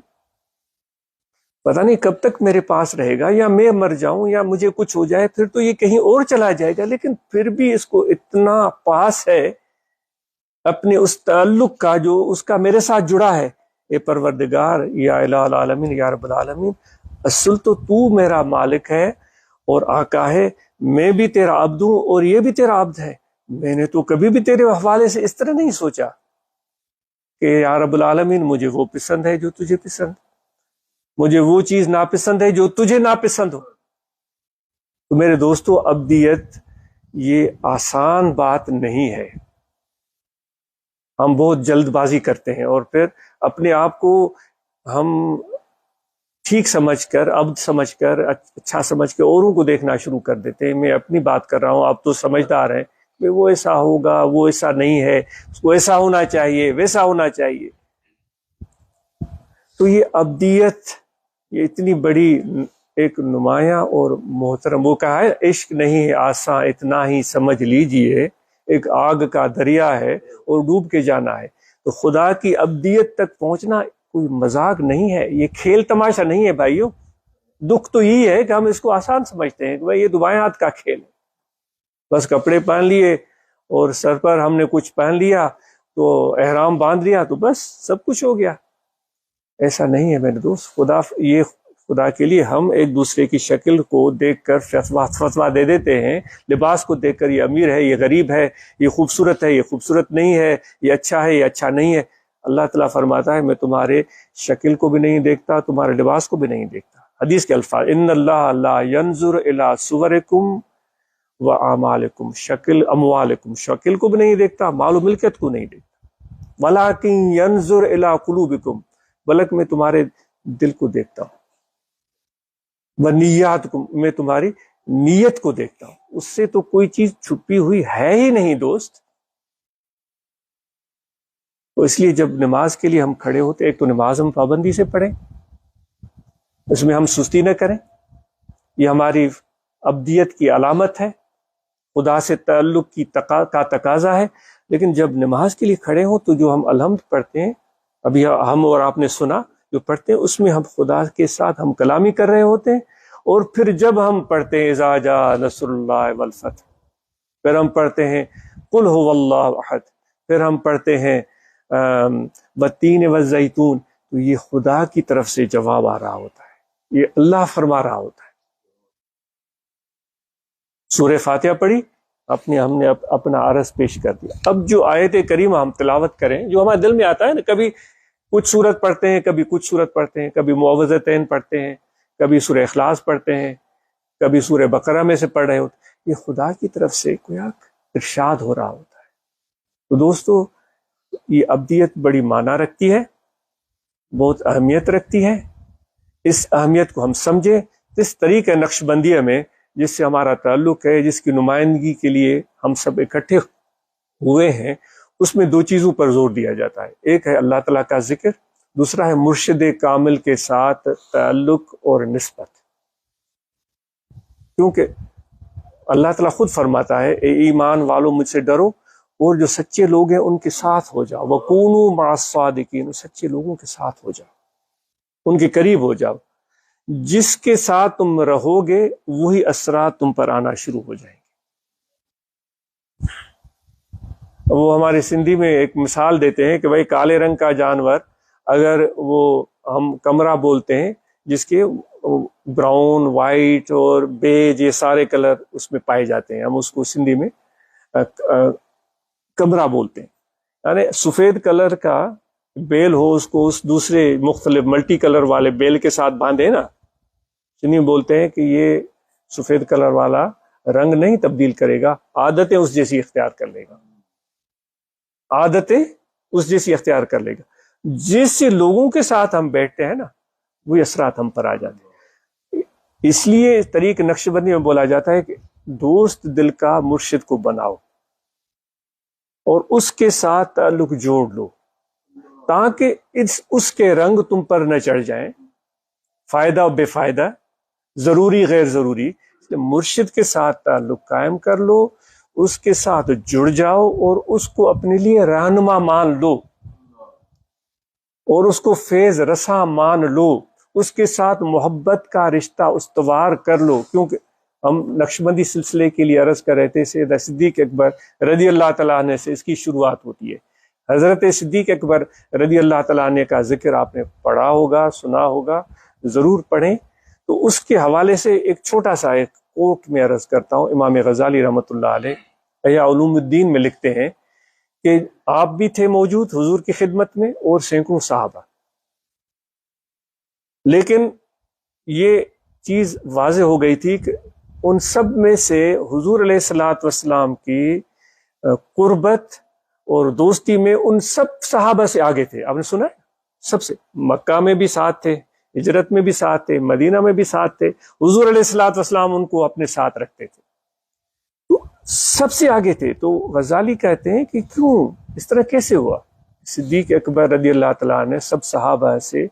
پتہ نہیں کب تک میرے پاس رہے گا، یا میں مر جاؤں یا مجھے کچھ ہو جائے پھر تو یہ کہیں اور چلا جائے گا، لیکن پھر بھی اس کو اتنا پاس ہے اپنے اس تعلق کا جو اس کا میرے ساتھ جڑا ہے۔ اے پروردگار، یا الہ العالمین، یا رب العالمین، اصل تو میرا مالک ہے اور آقا ہے، میں بھی تیرا عبد ہوں اور یہ بھی تیرا عبد ہے۔ میں نے تو کبھی بھی تیرے حوالے سے اس طرح نہیں سوچا کہ یا رب العالمین مجھے وہ پسند ہے جو تجھے پسند، مجھے وہ چیز ناپسند ہے جو تجھے ناپسند ہو۔ تو میرے دوستو، عبدیت یہ آسان بات نہیں ہے۔ ہم بہت جلد بازی کرتے ہیں اور پھر اپنے آپ کو ہم ٹھیک سمجھ کر، عبد سمجھ کر، اچھا سمجھ کے اوروں کو دیکھنا شروع کر دیتے ہیں۔ میں اپنی بات کر رہا ہوں، آپ تو سمجھدار ہیں کہ وہ ایسا ہوگا، وہ ایسا نہیں ہے، اس کو ایسا ہونا چاہیے، ویسا ہونا چاہیے۔ تو یہ عبدیت، یہ اتنی بڑی ایک نمایاں اور محترم، وہ کہا ہے عشق نہیں ہے آساں اتنا ہی سمجھ لیجئے، ایک آگ کا دریا ہے اور ڈوب کے جانا ہے۔ تو خدا کی عبدیت تک پہنچنا کوئی مذاق نہیں ہے، یہ کھیل تماشا نہیں ہے بھائیو۔ دکھ تو یہی ہے کہ ہم اس کو آسان سمجھتے ہیں کہ بھائی یہ دبائیں ہاتھ کا کھیل ہے، بس کپڑے پہن لیے اور سر پر ہم نے کچھ پہن لیا تو احرام باندھ لیا تو بس سب کچھ ہو گیا۔ ایسا نہیں ہے میرے دوست۔ خدا کے لیے ہم ایک دوسرے کی شکل کو دیکھ کر فتویٰ دے دیتے ہیں، لباس کو دیکھ کر یہ امیر ہے، یہ غریب ہے، یہ خوبصورت ہے، یہ خوبصورت نہیں ہے، یہ اچھا ہے، یہ اچھا نہیں ہے۔ اللہ تعالیٰ فرماتا ہے میں تمہارے شکل کو بھی نہیں دیکھتا، تمہارے لباس کو بھی نہیں دیکھتا۔ حدیث کے الفاظ، ان اللہ لا ينظر الى صورکم واعمالکم، اموالکم، شکل کو بھی نہیں دیکھتا، مال و ملکت کو نہیں دیکھتا، ولکن ينظر الى قلوبکم، بلکہ میں تمہارے دل کو دیکھتا ہوں، وَنِيَّاتُکم، میں تمہاری نیت کو دیکھتا ہوں۔ اس سے تو کوئی چیز چھپی ہوئی ہے ہی نہیں دوست۔ تو اس لیے جب نماز کے لیے ہم کھڑے ہوتے، ایک تو نماز ہم پابندی سے پڑھیں، اس میں ہم سستی نہ کریں، یہ ہماری عبدیت کی علامت ہے، خدا سے تعلق کا تقاضا ہے۔ لیکن جب نماز کے لیے کھڑے ہوں تو جو ہم الحمد پڑھتے ہیں، ابھی ہم اور آپ نے سنا جو پڑھتے ہیں، اس میں ہم خدا کے ساتھ ہم کلامی کر رہے ہوتے ہیں۔ اور پھر جب ہم پڑھتے ہیں اذا جاء نصر اللہ والفتح، پھر ہم پڑھتے ہیں قل هو اللہ احد، پھر ہم پڑھتے ہیں والتین والزیتون، تو یہ خدا کی طرف سے جواب آ رہا ہوتا ہے، یہ اللہ فرما رہا ہوتا ہے۔ سورہ فاتحہ پڑھی، ہم نے اپنا عرض پیش کر دیا۔ اب جو آیت کریمہ ہم تلاوت کریں، جو ہمارے دل میں آتا ہے نا، کبھی کچھ سورت پڑھتے ہیں، کبھی کچھ سورت پڑھتے ہیں، کبھی معوذتین پڑھتے ہیں، کبھی سورہ اخلاص پڑھتے ہیں، کبھی سورہ بقرہ میں سے پڑھ رہے ہوتے ہیں، یہ خدا کی طرف سے کوئی ارشاد ہو رہا ہوتا ہے۔ تو دوستو، یہ عبدیت بڑی معنی رکھتی ہے، بہت اہمیت رکھتی ہے۔ اس اہمیت کو ہم سمجھیں۔ اس طریقہ نقش بندیہ میں جس سے ہمارا تعلق ہے، جس کی نمائندگی کے لیے ہم سب اکٹھے ہوئے ہیں، اس میں دو چیزوں پر زور دیا جاتا ہے، ایک ہے اللہ تعالیٰ کا ذکر، دوسرا ہے مرشد کامل کے ساتھ تعلق اور نسبت۔ کیونکہ اللہ تعالیٰ خود فرماتا ہے اے ایمان والو مجھ سے ڈرو اور جو سچے لوگ ہیں ان کے ساتھ ہو جاؤ، وَكُونُوا مَعَ الصَّادِقِينَ، سچے لوگوں کے ساتھ ہو جاؤ، ان کے قریب ہو جاؤ۔ جس کے ساتھ تم رہو گے وہی اثرات تم پر آنا شروع ہو جائیں گے۔ وہ ہمارے سندھی میں ایک مثال دیتے ہیں کہ بھائی کالے رنگ کا جانور، اگر وہ ہم کمرہ بولتے ہیں جس کے براؤن، وائٹ اور بیج، یہ سارے کلر اس میں پائے جاتے ہیں، ہم اس کو سندھی میں کمرہ بولتے ہیں، یعنی سفید کلر کا بیل ہو، اس کو اس دوسرے مختلف ملٹی کلر والے بیل کے ساتھ باندھے نا، سندھی میں بولتے ہیں کہ یہ سفید کلر والا رنگ نہیں تبدیل کرے گا، عادتیں اس جیسی اختیار کر لے گا، عادتیں اس جیسی اختیار کر لے گا۔ جس لوگوں کے ساتھ ہم بیٹھتے ہیں نا، وہی اثرات ہم پر آ جاتے ہیں۔ اس لیے طریق نقش بندی میں بولا جاتا ہے کہ دوست دل کا مرشد کو بناؤ۔ اور اس کے ساتھ تعلق جوڑ لو تاکہ اس کے رنگ تم پر نہ چڑھ جائیں، فائدہ و بے فائدہ، ضروری غیر ضروری۔ مرشد کے ساتھ تعلق قائم کر لو، اس کے ساتھ جڑ جاؤ اور اس کو اپنے لیے رہنما مان لو اور اس کو فیض رساں مان لو، اس کے ساتھ محبت کا رشتہ استوار کر لو۔ کیونکہ ہم نقشبندی سلسلے کے لیے عرض کر رہے تھے، سیدنا صدیق اکبر رضی اللہ تعالیٰ عنہ سے اس کی شروعات ہوتی ہے۔ حضرت صدیق اکبر رضی اللہ تعالیٰ عنہ کا ذکر آپ نے پڑھا ہوگا، سنا ہوگا، ضرور پڑھیں۔ تو اس کے حوالے سے ایک چھوٹا سا ایک کوٹ میں عرض کرتا ہوں۔ امام غزالی رحمۃ اللہ علیہ احیاء علوم الدین میں لکھتے ہیں کہ آپ بھی تھے موجود حضور کی خدمت میں اور سینکڑوں صحابہ، لیکن یہ چیز واضح ہو گئی تھی کہ ان سب میں سے حضور علیہ الصلوۃ والسلام کی قربت اور دوستی میں ان سب صحابہ سے آگے تھے۔ آپ نے سنا ہے؟ سب سے، مکہ میں بھی ساتھ تھے، ہجرت میں بھی ساتھ تھے، مدینہ میں بھی ساتھ تھے، حضور علیہ الصلوۃ والسلام ان کو اپنے ساتھ رکھتے تھے، تو سب سے آگے تھے۔ تو غزالی کہتے ہیں کہ کیوں اس طرح کیسے ہوا؟ صدیق اکبر رضی اللہ تعالیٰ عنہ سب صحابہ سے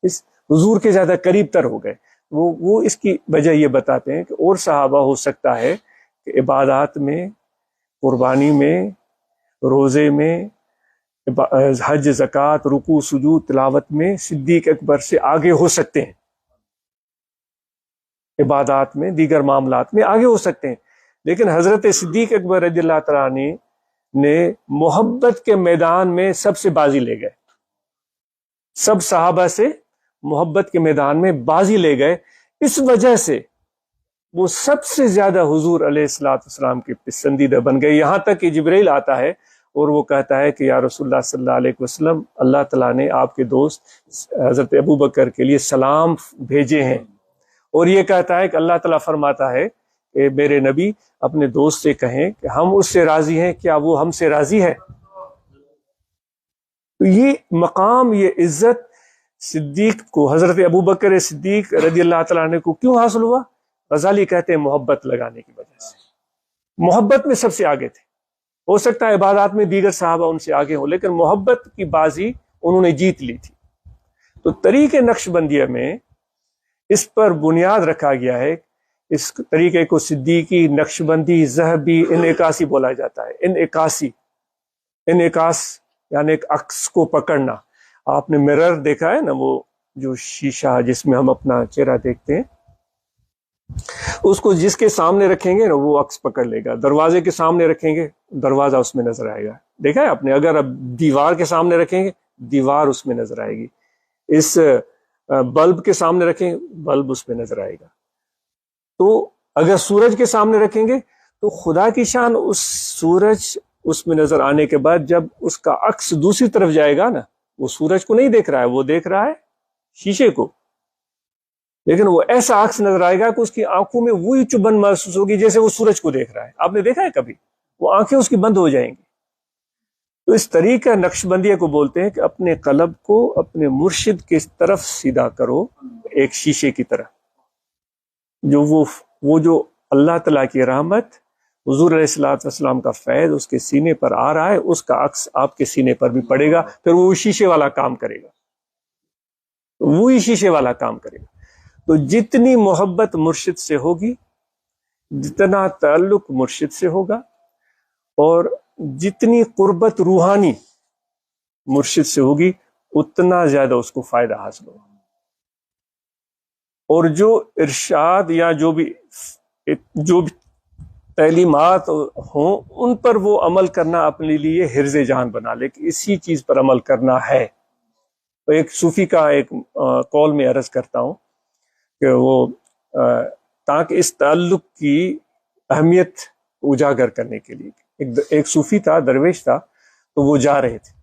اس حضور کے زیادہ قریب تر ہو گئے۔ وہ اس کی وجہ یہ بتاتے ہیں کہ اور صحابہ ہو سکتا ہے کہ عبادات میں، قربانی میں، روزے میں، حج، زکوٰۃ، رکوع، سجود، تلاوت میں صدیق اکبر سے آگے ہو سکتے ہیں، عبادات میں، دیگر معاملات میں آگے ہو سکتے ہیں، لیکن حضرت صدیق اکبر رضی اللہ تعالیٰ عنہ نے محبت کے میدان میں سب سے بازی لے گئے، سب صحابہ سے محبت کے میدان میں بازی لے گئے۔ اس وجہ سے وہ سب سے زیادہ حضور علیہ الصلوۃ والسلام کے پسندیدہ بن گئے، یہاں تک کہ جبرائیل آتا ہے اور وہ کہتا ہے کہ یا رسول اللہ صلی اللہ علیہ وسلم، اللہ تعالیٰ نے آپ کے دوست حضرت ابو بکر کے لیے سلام بھیجے ہیں، اور یہ کہتا ہے کہ اللہ تعالیٰ فرماتا ہے کہ میرے نبی اپنے دوست سے کہیں کہ ہم اس سے راضی ہیں، کیا وہ ہم سے راضی ہے؟ تو یہ مقام، یہ عزت صدیق کو، حضرت ابو بکر صدیق رضی اللہ تعالیٰ عنہ کو کیوں حاصل ہوا؟ غزالی کہتے ہیں محبت لگانے کی وجہ سے۔ محبت میں سب سے آگے تھے، ہو سکتا ہے عبادات میں دیگر صحابہ ان سے آگے ہوں، لیکن محبت کی بازی انہوں نے جیت لی تھی۔ تو طریق نقشبندیہ میں اس پر بنیاد رکھا گیا ہے، اس طریقے کو صدیقی، نقشبندی، ذہبی، انعکاسی بولا جاتا ہے۔ انعکاس یعنی ایک عکس کو پکڑنا۔ آپ نے مرر دیکھا ہے نا، وہ جو شیشہ جس میں ہم اپنا چہرہ دیکھتے ہیں، اس کو جس کے سامنے رکھیں گے نا وہ عکس پکڑ لے گا، دروازے کے سامنے رکھیں گے دروازہ اس میں نظر آئے گا، دیکھا ہے آپ نے؟ اگر اب دیوار کے سامنے رکھیں گے دیوار اس میں نظر آئے گی، اس بلب کے سامنے رکھیں گے بلب اس میں نظر آئے گا۔ تو اگر سورج کے سامنے رکھیں گے تو خدا کی شان، اس سورج اس میں نظر آنے کے بعد جب اس کا عکس دوسری طرف جائے گا نا، وہ سورج کو نہیں دیکھ رہا ہے، وہ دیکھ رہا ہے شیشے کو، لیکن وہ ایسا عکس نظر آئے گا کہ اس کی آنکھوں میں وہی چبھن محسوس ہوگی جیسے وہ سورج کو دیکھ رہا ہے۔ آپ نے دیکھا ہے کبھی؟ وہ آنکھیں اس کی بند ہو جائیں گی۔ تو اس طریقہ نقشبندیہ کو بولتے ہیں کہ اپنے قلب کو اپنے مرشد کی طرف سیدھا کرو، ایک شیشے کی طرح، جو وہ جو اللہ تعالیٰ کی رحمت، حضور علیہ الصلوۃ والسلام کا فیض اس کے سینے پر آ رہا ہے، اس کا عکس آپ کے سینے پر بھی پڑے گا، پھر وہ شیشے والا کام کرے گا، وہی شیشے والا کام کرے گا۔ تو جتنی محبت مرشد سے ہوگی، جتنا تعلق مرشد سے ہوگا، اور جتنی قربت روحانی مرشد سے ہوگی، اتنا زیادہ اس کو فائدہ حاصل ہوگا۔ اور جو ارشاد یا جو بھی تعلیمات ہوں، ان پر وہ عمل کرنا اپنے لیے حرز جان بنا لے کہ اسی چیز پر عمل کرنا ہے۔ تو ایک صوفی کا ایک قول میں عرض کرتا ہوں کہ وہ تاکہ اس تعلق کی اہمیت اجاگر کرنے کے لیے ایک صوفی تھا، درویش تھا، تو وہ جا رہے تھے،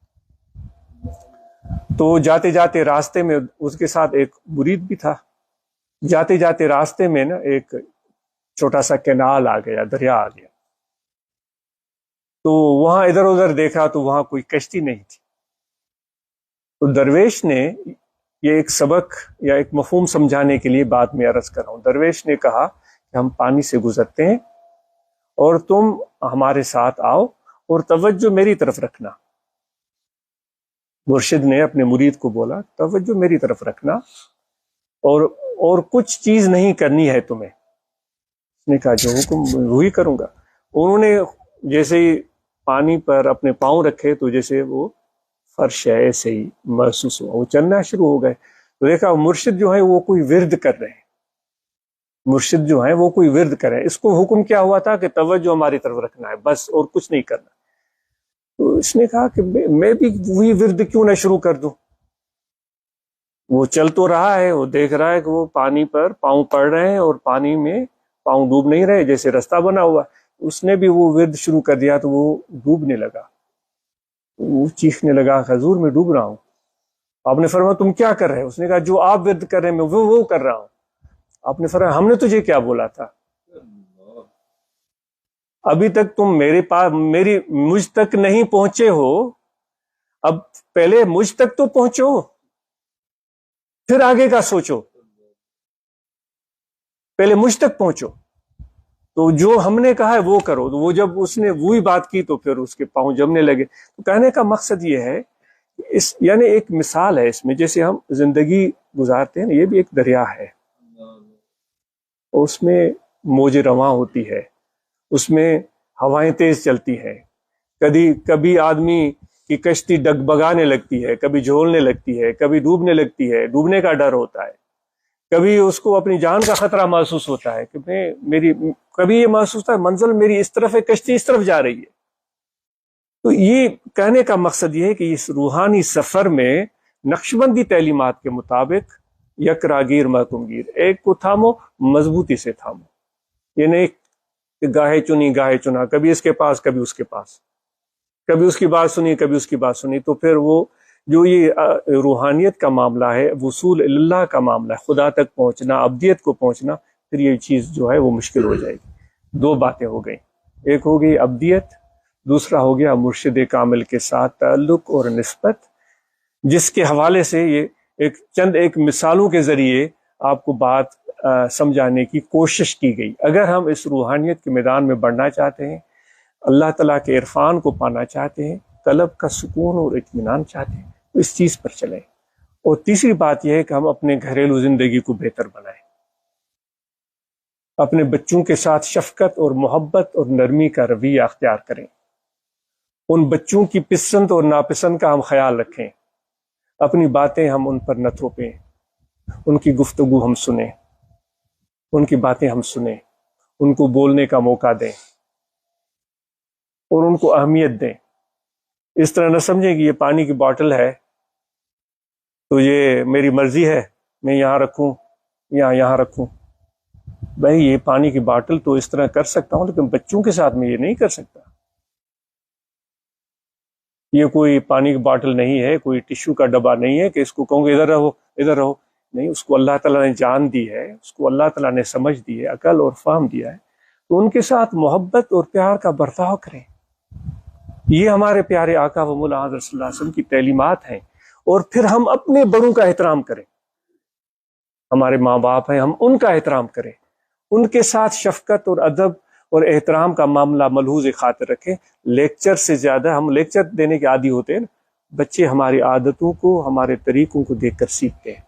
تو جاتے جاتے راستے میں اس کے ساتھ ایک مرید بھی تھا۔ جاتے جاتے راستے میں نا ایک چھوٹا سا کینال آ گیا، دریا آ گیا، تو وہاں ادھر ادھر دیکھا تو وہاں کوئی کشتی نہیں تھی۔ تو درویش نے یہ ایک سبق یا ایک مفہوم سمجھانے کے لیے بات میں عرض کر رہا ہوں۔ درویش نے کہا کہ ہم پانی سے گزرتے ہیں اور تم ہمارے ساتھ آؤ اور توجہ میری طرف رکھنا. مرشد نے اپنے مرید کو بولا توجہ میری طرف رکھنا اور کچھ چیز نہیں کرنی ہے تمہیں. اس نے کہا جو حکم وہی کروں گا. انہوں نے جیسے ہی پانی پر اپنے پاؤں رکھے تو جیسے وہ فرش ہے ایسے ہی محسوس ہوا, وہ چلنا شروع ہو گئے. تو دیکھا مرشد جو ہے وہ کوئی ورد کر رہے ہیں, مرشد جو ہے وہ کوئی ورد کر رہے ہیں. اس کو حکم کیا ہوا تھا کہ توجہ ہماری طرف رکھنا ہے بس, اور کچھ نہیں کرنا. تو اس نے کہا کہ میں بھی وہی ورد کیوں نہ شروع کر دوں. وہ چل تو رہا ہے, وہ دیکھ رہا ہے کہ وہ پانی پر پاؤں پڑ رہے ہیں اور پانی میں پاؤں ڈوب نہیں رہے, جیسے رستہ بنا ہوا. اس نے بھی وہ ورد شروع کر دیا تو وہ ڈوبنے لگا. وہ چیخنے لگا حضور میں ڈوب رہا ہوں. آپ نے فرمایا تم کیا کر رہے ہیں؟ اس نے کہا جو آپ ورد کر رہے ہیں میں وہ کر رہا ہوں. آپ نے فرمایا ہم نے تجھے کیا بولا تھا؟ ابھی تک تم میرے پاس مجھ تک نہیں پہنچے ہو, اب پہلے مجھ تک تو پہنچو پھر آگے کا سوچو. پہلے مجھ تک پہنچو تو جو ہم نے کہا ہے وہ کرو. تو وہ جب اس نے وہی بات کی تو پھر اس کے پاؤں جمنے لگے. تو کہنے کا مقصد یہ ہے یعنی ایک مثال ہے اس میں, جیسے ہم زندگی گزارتے ہیں یہ بھی ایک دریا ہے, اس میں موج رواں ہوتی ہے, اس میں ہوائیں تیز چلتی ہیں, کبھی آدمی کی کشتی ڈگبگانے لگتی ہے, کبھی جھولنے لگتی ہے, کبھی ڈوبنے لگتی ہے, ڈوبنے کا ڈر ہوتا ہے, کبھی اس کو اپنی جان کا خطرہ محسوس ہوتا ہے کہ کبھی یہ محسوس ہوتا ہے منزل میری اس طرف ہے, کشتی اس طرف جا رہی ہے. تو یہ کہنے کا مقصد یہ ہے کہ اس روحانی سفر میں نقش بندی تعلیمات کے مطابق یک راگیر محکوم گیر, ایک کو تھامو مضبوطی سے تھامو. یہ نہیں کہ گاہے چنی گاہے چنا, کبھی اس کے پاس کبھی اس کے پاس, کبھی اس کی بات سنی کبھی اس کی بات سنی. تو پھر وہ جو یہ روحانیت کا معاملہ ہے, وصول اللہ کا معاملہ ہے, خدا تک پہنچنا, ابدیت کو پہنچنا, پھر یہ چیز جو ہے وہ مشکل ہو جائے گی. دو باتیں ہو گئیں, ایک ہو گئی ابدیت, دوسرا ہو گیا مرشد کامل کے ساتھ تعلق اور نسبت, جس کے حوالے سے یہ ایک مثالوں کے ذریعے آپ کو بات سمجھانے کی کوشش کی گئی. اگر ہم اس روحانیت کے میدان میں بڑھنا چاہتے ہیں, اللہ تعالیٰ کے عرفان کو پانا چاہتے ہیں, قلب کا سکون اور اطمینان چاہتے ہیں, تو اس چیز پر چلیں. اور تیسری بات یہ ہے کہ ہم اپنے گھریلو زندگی کو بہتر بنائیں, اپنے بچوں کے ساتھ شفقت اور محبت اور نرمی کا رویہ اختیار کریں, ان بچوں کی پسند اور ناپسند کا ہم خیال رکھیں, اپنی باتیں ہم ان پر نہ تھوپیں, ان کی گفتگو ہم سنیں, ان کی باتیں ہم سنیں, ان کو بولنے کا موقع دیں اور ان کو اہمیت دیں. اس طرح نہ سمجھیں کہ یہ پانی کی باٹل ہے تو یہ میری مرضی ہے میں یہاں رکھوں یا یہاں رکھوں. بھائی یہ پانی کی باٹل تو اس طرح کر سکتا ہوں, لیکن بچوں کے ساتھ میں یہ نہیں کر سکتا. یہ کوئی پانی کی باٹل نہیں ہے, کوئی ٹشو کا ڈبہ نہیں ہے کہ اس کو کہوں گے ادھر رہو ادھر رہو. نہیں, اس کو اللہ تعالیٰ نے جان دی ہے, اس کو اللہ تعالیٰ نے سمجھ دی ہے, عقل اور فہم دیا ہے, تو ان کے ساتھ محبت اور پیار کا برتاؤ کریں. یہ ہمارے پیارے آقا و مولا حضرت صلی اللہ علیہ وسلم کی تعلیمات ہیں. اور پھر ہم اپنے بڑوں کا احترام کریں, ہمارے ماں باپ ہیں, ہم ان کا احترام کریں, ان کے ساتھ شفقت اور ادب اور احترام کا معاملہ ملحوظ خاطر رکھیں. لیکچر سے زیادہ ہم لیکچر دینے کے عادی ہوتے ہیں نا, بچے ہماری عادتوں کو ہمارے طریقوں کو دیکھ کر سیکھتے ہیں.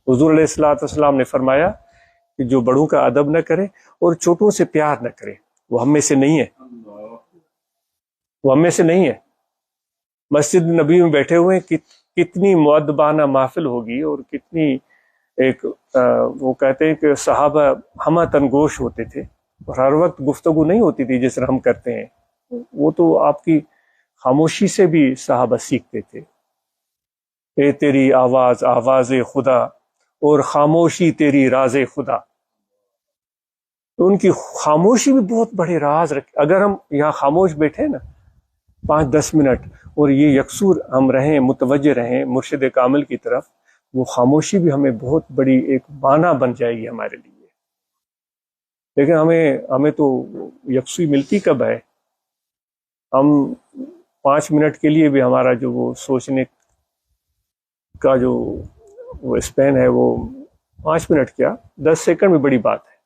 حضور علیہ الصلوۃ والسلام نے فرمایا کہ جو بڑوں کا ادب نہ کرے اور چھوٹوں سے پیار نہ کرے وہ ہم میں سے نہیں ہے, وہ ہم میں سے نہیں ہے. مسجد نبی میں بیٹھے ہوئے کتنی مؤدبانہ محفل ہوگی, اور کتنی ایک وہ کہتے ہیں کہ صحابہ ہمہ تنگوش ہوتے تھے, اور ہر وقت گفتگو نہیں ہوتی تھی جس طرح ہم کرتے ہیں. وہ تو آپ کی خاموشی سے بھی صحابہ سیکھتے تھے. اے تیری آواز آواز خدا اور خاموشی تیری راز خدا. تو ان کی خاموشی بھی بہت بڑے راز رکھے. اگر ہم یہاں خاموش بیٹھے نا 5-10 منٹ اور یہ یکسور ہم رہیں, متوجہ رہیں مرشد کامل کی طرف, وہ خاموشی بھی ہمیں بہت بڑی ایک بانا بن جائے گی ہمارے لیے. لیکن ہمیں تو یکسوئی ملتی کب ہے؟ ہم 5 منٹ کے لیے بھی ہمارا جو وہ سوچنے کا جو وہ اسپین ہے, وہ 5 منٹ کیا 10 سیکنڈ میں بڑی بات ہے,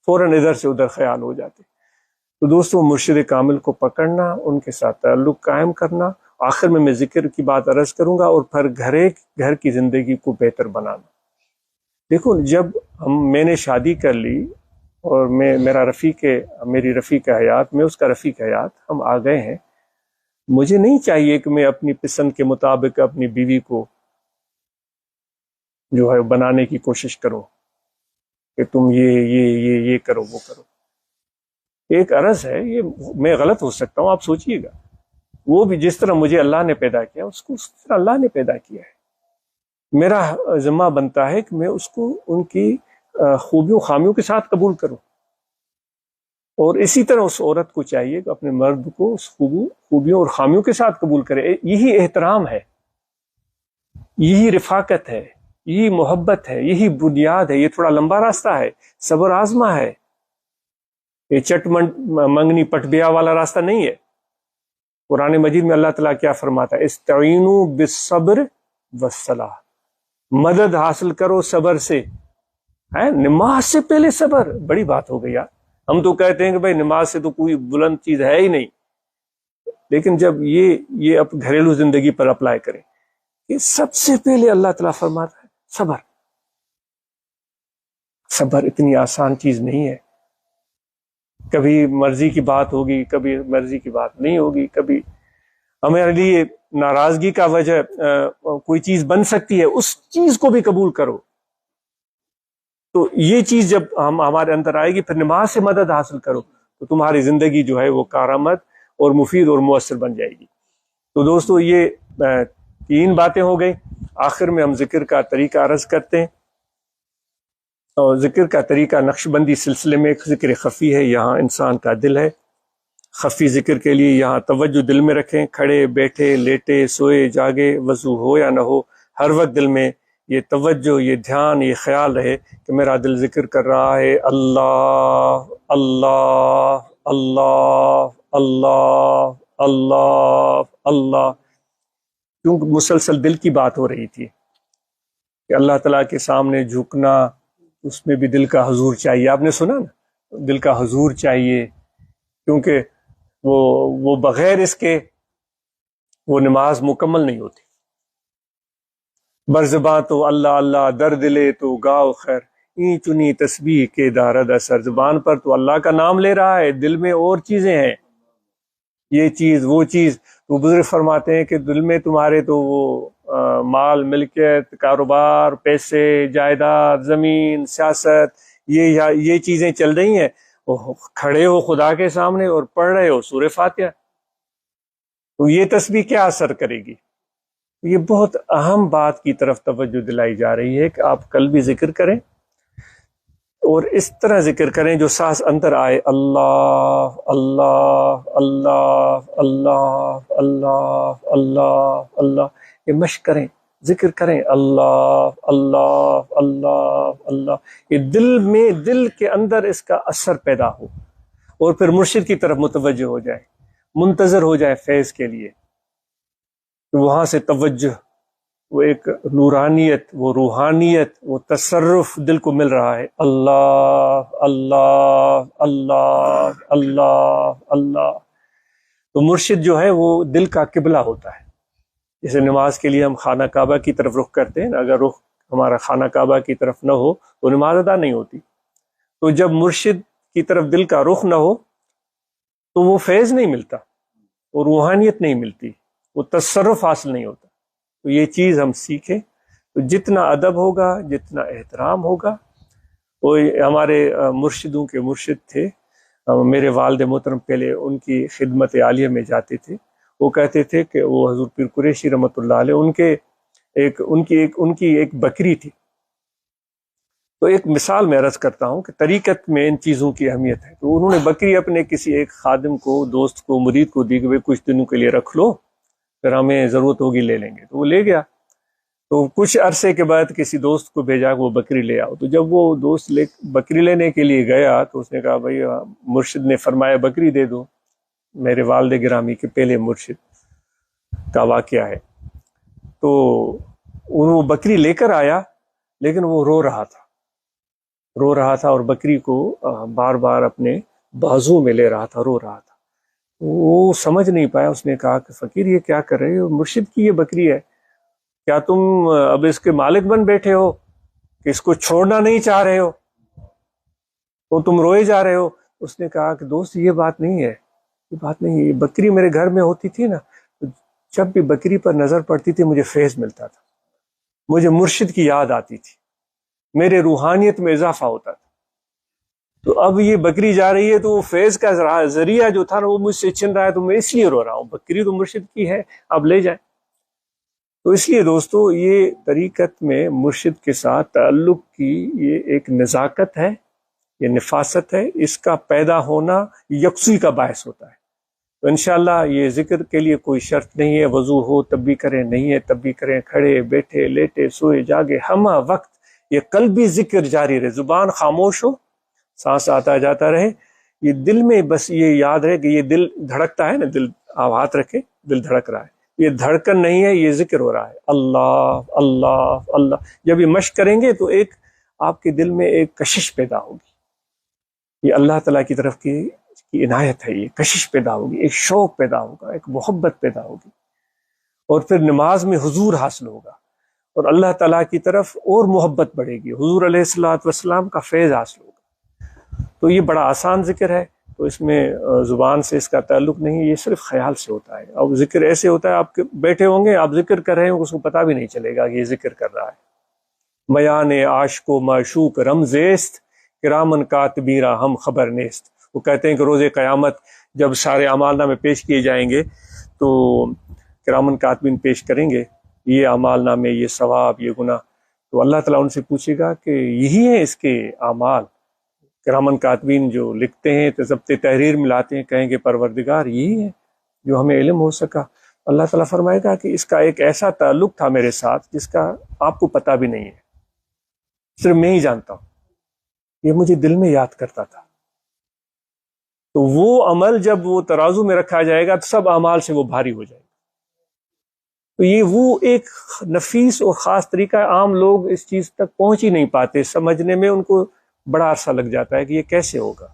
فوراً ادھر سے ادھر خیال ہو جاتے. تو دوستوں مرشد کامل کو پکڑنا، ان کے ساتھ تعلق قائم کرنا، آخر میں ذکر کی بات عرض کروں گا، اور پھر گھر کی زندگی کو بہتر بنانا۔ دیکھو جب میں نے شادی کر لی اور میری رفیق حیات، میں اس کا رفیق حیات، ہم آ گئے ہیں، مجھے نہیں چاہیے کہ میں اپنی پسند کے مطابق اپنی بیوی کو جو ہے بنانے کی کوشش کروں کہ تم یہ کرو وہ کرو۔ ایک عرض ہے، یہ میں غلط ہو سکتا ہوں، آپ سوچئے گا، وہ بھی جس طرح مجھے اللہ نے پیدا کیا اس کو اس طرح اللہ نے پیدا کیا ہے۔ میرا ذمہ بنتا ہے کہ میں اس کو ان کی خوبیوں خامیوں کے ساتھ قبول کروں، اور اسی طرح اس عورت کو چاہیے کہ اپنے مرد کو اس خوبیوں اور خامیوں کے ساتھ قبول کرے۔ یہی احترام ہے، یہی رفاقت ہے، یہی محبت ہے، یہی بنیاد ہے۔ یہ تھوڑا لمبا راستہ ہے، صبر آزما ہے، یہ چٹ منگنی پٹ بیا والا راستہ نہیں ہے۔ قرآن مجید میں اللہ تعالیٰ کیا فرماتا ہے؟ استعینوا بالصبر والصلاۃ، مدد حاصل کرو صبر سے۔ نماز سے پہلے صبر، بڑی بات ہو گئی یار۔ ہم تو کہتے ہیں کہ بھائی نماز سے تو کوئی بلند چیز ہے ہی نہیں، لیکن جب یہ اب گھریلو زندگی پر اپلائی کریں، کہ سب سے پہلے اللہ تعالیٰ فرماتا ہے صبر۔ صبر اتنی آسان چیز نہیں ہے، کبھی مرضی کی بات ہوگی، کبھی مرضی کی بات نہیں ہوگی، کبھی ہمارے لیے ناراضگی کا وجہ کوئی چیز بن سکتی ہے، اس چیز کو بھی قبول کرو۔ تو یہ چیز جب ہمارے اندر آئے گی، پھر نماز سے مدد حاصل کرو، تو تمہاری زندگی جو ہے وہ کارآمد اور مفید اور مؤثر بن جائے گی۔ تو دوستو یہ 3 باتیں ہو گئی۔ آخر میں ہم ذکر کا طریقہ عرض کرتے ہیں، اور ذکر کا طریقہ نقش بندی سلسلے میں ایک ذکر خفی ہے، یہاں انسان کا دل ہے۔ خفی ذکر کے لیے یہاں توجہ دل میں رکھیں، کھڑے بیٹھے لیٹے سوئے جاگے، وضو ہو یا نہ ہو، ہر وقت دل میں یہ توجہ، یہ دھیان، یہ خیال رہے کہ میرا دل ذکر کر رہا ہے اللہ اللہ اللہ اللہ اللہ اللہ، کیونکہ مسلسل دل کی بات ہو رہی تھی کہ اللہ تعالیٰ کے سامنے جھکنا، اس میں بھی دل کا حضور چاہیے۔ آپ نے سنا نا، دل کا حضور چاہیے، کیونکہ وہ بغیر اس کے وہ نماز مکمل نہیں ہوتی۔ برزباں تو اللہ اللہ، در دلے تو گاؤ خیر، این چنی تسبیح کے دارد اثر، زبان پر تو اللہ کا نام لے رہا ہے، دل میں اور چیزیں ہیں، یہ چیز وہ چیز۔ تو بزرگ فرماتے ہیں کہ دل میں تمہارے تو وہ مال ملکیت کاروبار پیسے جائیداد زمین سیاست یہ چیزیں چل رہی ہیں، کھڑے ہو خدا کے سامنے اور پڑھ رہے ہو سورہ فاتحہ، تو یہ تسبیح کیا اثر کرے گی؟ یہ بہت اہم بات کی طرف توجہ دلائی جا رہی ہے کہ آپ کل بھی ذکر کریں، اور اس طرح ذکر کریں جو سانس اندر آئے، اللہ اللہ اللہ اللہ اللہ اللہ اللہ، یہ مشق کریں، ذکر کریں اللہ اللہ اللہ اللہ، یہ دل کے اندر اس کا اثر پیدا ہو، اور پھر مرشد کی طرف متوجہ ہو جائے، منتظر ہو جائے فیض کے لیے، وہاں سے توجہ، وہ ایک نورانیت، وہ روحانیت، وہ تصرف دل کو مل رہا ہے، اللہ اللہ اللہ اللہ اللہ۔ تو مرشد جو ہے وہ دل کا قبلہ ہوتا ہے۔ جیسے نماز کے لیے ہم خانہ کعبہ کی طرف رخ کرتے ہیں، اگر رخ ہمارا خانہ کعبہ کی طرف نہ ہو تو نماز ادا نہیں ہوتی۔ تو جب مرشد کی طرف دل کا رخ نہ ہو تو وہ فیض نہیں ملتا، وہ روحانیت نہیں ملتی، وہ تصرف حاصل نہیں ہوتا۔ تو یہ چیز ہم سیکھیں، تو جتنا ادب ہوگا، جتنا احترام ہوگا۔ وہ ہمارے مرشدوں کے مرشد تھے، میرے والد محترم پہلے ان کی خدمت عالیہ میں جاتے تھے، وہ کہتے تھے کہ وہ حضور پیر قریشی رحمۃ اللہ علیہ ان کی ایک بکری تھی۔ تو ایک مثال میں عرض کرتا ہوں کہ طریقت میں ان چیزوں کی اہمیت ہے۔ تو انہوں نے بکری اپنے کسی ایک خادم کو، دوست کو، مرید کو دی کہ بھائی کچھ دنوں کے لیے رکھ لو، پھر ہمیں ضرورت ہوگی لے لیں گے۔ تو وہ لے گیا۔ تو کچھ عرصے کے بعد کسی دوست کو بھیجا کہ وہ بکری لے آؤ۔ تو جب وہ دوست بکری لینے کے لیے گیا تو اس نے کہا بھائی مرشد نے فرمایا بکری دے دو، میرے والد گرامی کے پہلے مرشد کا واقعہ ہے۔ تو وہ بکری لے کر آیا، لیکن وہ رو رہا تھا اور بکری کو بار بار اپنے بازو میں لے رہا تھا، رو رہا تھا۔ وہ سمجھ نہیں پایا، اس نے کہا کہ فقیر یہ کیا کر رہے ہو؟ مرشد کی یہ بکری ہے، کیا تم اب اس کے مالک بن بیٹھے ہو کہ اس کو چھوڑنا نہیں چاہ رہے ہو تو تم روئے جا رہے ہو؟ اس نے کہا کہ دوست یہ بات نہیں ہے، یہ بات نہیں ہے، یہ بکری میرے گھر میں ہوتی تھی نا، جب بھی بکری پر نظر پڑتی تھی مجھے فیض ملتا تھا، مجھے مرشد کی یاد آتی تھی، میرے روحانیت میں اضافہ ہوتا تھا۔ تو اب یہ بکری جا رہی ہے تو وہ فیض کا ذریعہ جو تھا نا وہ مجھ سے چھن رہا ہے، تو میں اس لیے رو رہا ہوں، بکری تو مرشد کی ہے، اب لے جائیں۔ تو اس لیے دوستو یہ طریقت میں مرشد کے ساتھ تعلق کی یہ ایک نزاکت ہے، یہ نفاست ہے، اس کا پیدا ہونا یکسوئی کا باعث ہوتا ہے۔ تو انشاءاللہ یہ ذکر کے لیے کوئی شرط نہیں ہے، وضو ہو تب بھی کریں، نہیں ہے تب بھی کریں، کھڑے بیٹھے لیٹے سوئے جاگے ہمہ وقت یہ قلبی ذکر جاری رہے، زبان خاموش ہو، سانس آتا جاتا رہے، یہ دل میں بس یہ یاد رہے کہ یہ دل دھڑکتا ہے نا، دل آپ ہاتھ رکھے، دل دھڑک رہا ہے، یہ دھڑکن نہیں ہے، یہ ذکر ہو رہا ہے، اللہ اللہ اللہ۔ جب یہ مشق کریں گے تو ایک آپ کے دل میں ایک کشش پیدا ہوگی، یہ اللہ تعالیٰ کی طرف کی عنایت ہے، یہ کشش پیدا ہوگی، ایک شوق پیدا ہوگا، ایک محبت پیدا ہوگی، اور پھر نماز میں حضور حاصل ہوگا اور اللہ تعالیٰ کی طرف اور محبت بڑھے گی، حضور علیہ الصلوۃ والسلام کا فیض حاصل ہوگا۔ تو یہ بڑا آسان ذکر ہے، تو اس میں زبان سے اس کا تعلق نہیں، یہ صرف خیال سے ہوتا ہے۔ اب ذکر ایسے ہوتا ہے آپ بیٹھے ہوں گے، آپ ذکر کر رہے ہوں، اس کو پتہ بھی نہیں چلے گا کہ یہ ذکر کر رہا ہے۔ میان عاشق و معشوق رمزیست، کرامن کاتبیرا ہم خبر نیست۔ وہ کہتے ہیں کہ روز قیامت جب سارے اعمال نامے پیش کیے جائیں گے تو کرامن کاتبین پیش کریں گے یہ اعمال نامے، یہ ثواب، یہ گناہ، تو اللہ تعالیٰ ان سے پوچھے گا کہ یہی ہیں اس کے اعمال؟ کرامن کاتبین جو لکھتے ہیں تو ضبط تحریر ملاتے ہیں، کہیں گے پروردگار یہی ہے جو ہمیں علم ہو سکا۔ اللہ تعالیٰ فرمائے گا کہ اس کا ایک ایسا تعلق تھا میرے ساتھ جس کا آپ کو پتہ بھی نہیں ہے، صرف میں ہی جانتا ہوں، یہ مجھے دل میں یاد کرتا تھا۔ تو وہ عمل جب وہ ترازو میں رکھا جائے گا تو سب اعمال سے وہ بھاری ہو جائے گا۔ تو یہ وہ ایک نفیس اور خاص طریقہ ہے، عام لوگ اس چیز تک پہنچ ہی نہیں پاتے، سمجھنے میں ان کو بڑا عرصہ لگ جاتا ہے کہ یہ کیسے ہوگا،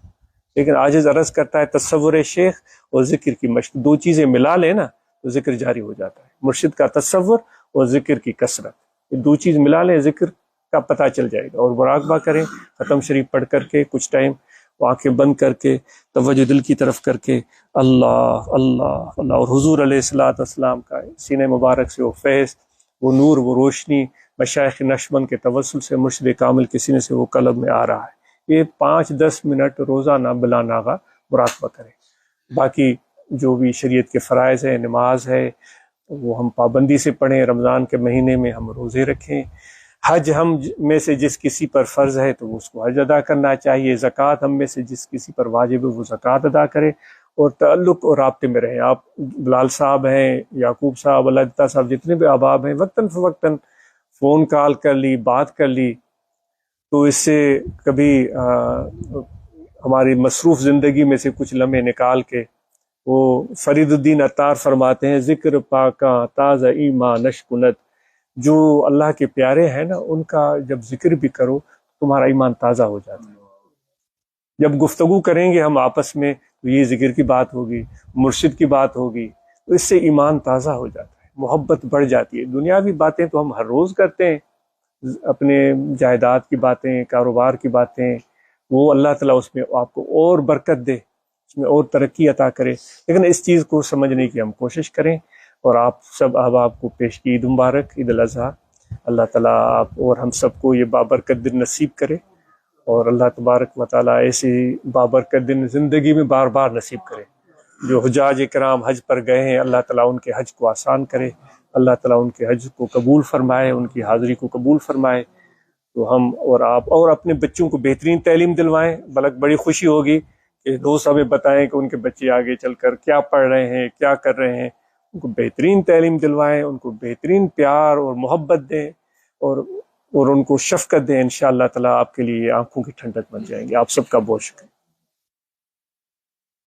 لیکن عاجز عرض کرتا ہے تصور شیخ اور ذکر کی مشق، دو چیزیں ملا لے نا تو ذکر جاری ہو جاتا ہے۔ مرشد کا تصور اور ذکر کی کثرت، یہ دو چیز ملا لیں، ذکر کا پتہ چل جائے گا۔ اور مراقبہ کریں، ختم شریف پڑھ کر کے کچھ ٹائم آنکھیں بند کر کے توجہ دل کی طرف کر کے اللہ اللہ اللہ، اور حضور علیہ الصلوۃ والسلام کا سینہ مبارک سے وہ فیض، وہ نور، وہ روشنی مشائخ نقشبند کے توسل سے مرشد کامل کے سینے سے وہ قلب میں آ رہا ہے۔ یہ 5-10 منٹ روزانہ بلا ناغہ مراقبہ کریں۔ باقی جو بھی شریعت کے فرائض ہیں، نماز ہے وہ ہم پابندی سے پڑھیں، رمضان کے مہینے میں ہم روزے رکھیں، حج ہم میں سے جس کسی پر فرض ہے تو اس کو حج ادا کرنا چاہیے، زکوٰۃ ہم میں سے جس کسی پر واجب ہے وہ زکوٰۃ ادا کرے، اور تعلق اور رابطے میں رہیں۔ آپ بلال صاحب ہیں، یعقوب صاحب، اللہ صاحب، جتنے بھی احباب ہیں، وقتاً فوقتاً فون کال کر لی، بات کر لی، تو اس سے کبھی ہماری مصروف زندگی میں سے کچھ لمحے نکال کے، وہ فرید الدین عطار فرماتے ہیں ذکر پاکاں تازہ ایمان نشکند، جو اللہ کے پیارے ہیں نا ان کا جب ذکر بھی کرو تمہارا ایمان تازہ ہو جاتا ہے۔ جب گفتگو کریں گے ہم آپس میں تو یہ ذکر کی بات ہوگی، مرشد کی بات ہوگی، تو اس سے ایمان تازہ ہو جاتا ہے، محبت بڑھ جاتی ہے۔ دنیاوی باتیں تو ہم ہر روز کرتے ہیں، اپنے جائیداد کی باتیں، کاروبار کی باتیں، وہ اللہ تعالیٰ اس میں آپ کو اور برکت دے، اس میں اور ترقی عطا کرے، لیکن اس چیز کو سمجھنے کی ہم کوشش کریں۔ اور آپ سب احباب کو پیش کی عید مبارک، عید الاضحیٰ۔ اللہ تعالیٰ آپ اور ہم سب کو یہ بابرکت دن نصیب کرے، اور اللہ تبارک و تعالیٰ ایسی بابرکت دن زندگی میں بار بار نصیب کرے۔ جو حجاج کرام حج پر گئے ہیں اللہ تعالیٰ ان کے حج کو آسان کرے، اللہ تعالیٰ ان کے حج کو قبول فرمائے، ان کی حاضری کو قبول فرمائے۔ تو ہم اور آپ اور اپنے بچوں کو بہترین تعلیم دلوائیں، بلکہ بڑی خوشی ہوگی کہ دوست ہمیں بتائیں کہ ان کے بچے آگے چل کر کیا پڑھ رہے ہیں، کیا کر رہے ہیں، ان کو بہترین تعلیم دلوائیں، ان کو بہترین پیار اور محبت دیں، اور ان کو شفقت دیں۔ انشاءاللہ تعالیٰ آپ کے لیے آنکھوں کی ٹھنڈک بن جائیں گے۔ آپ سب کا بہت شکریہ۔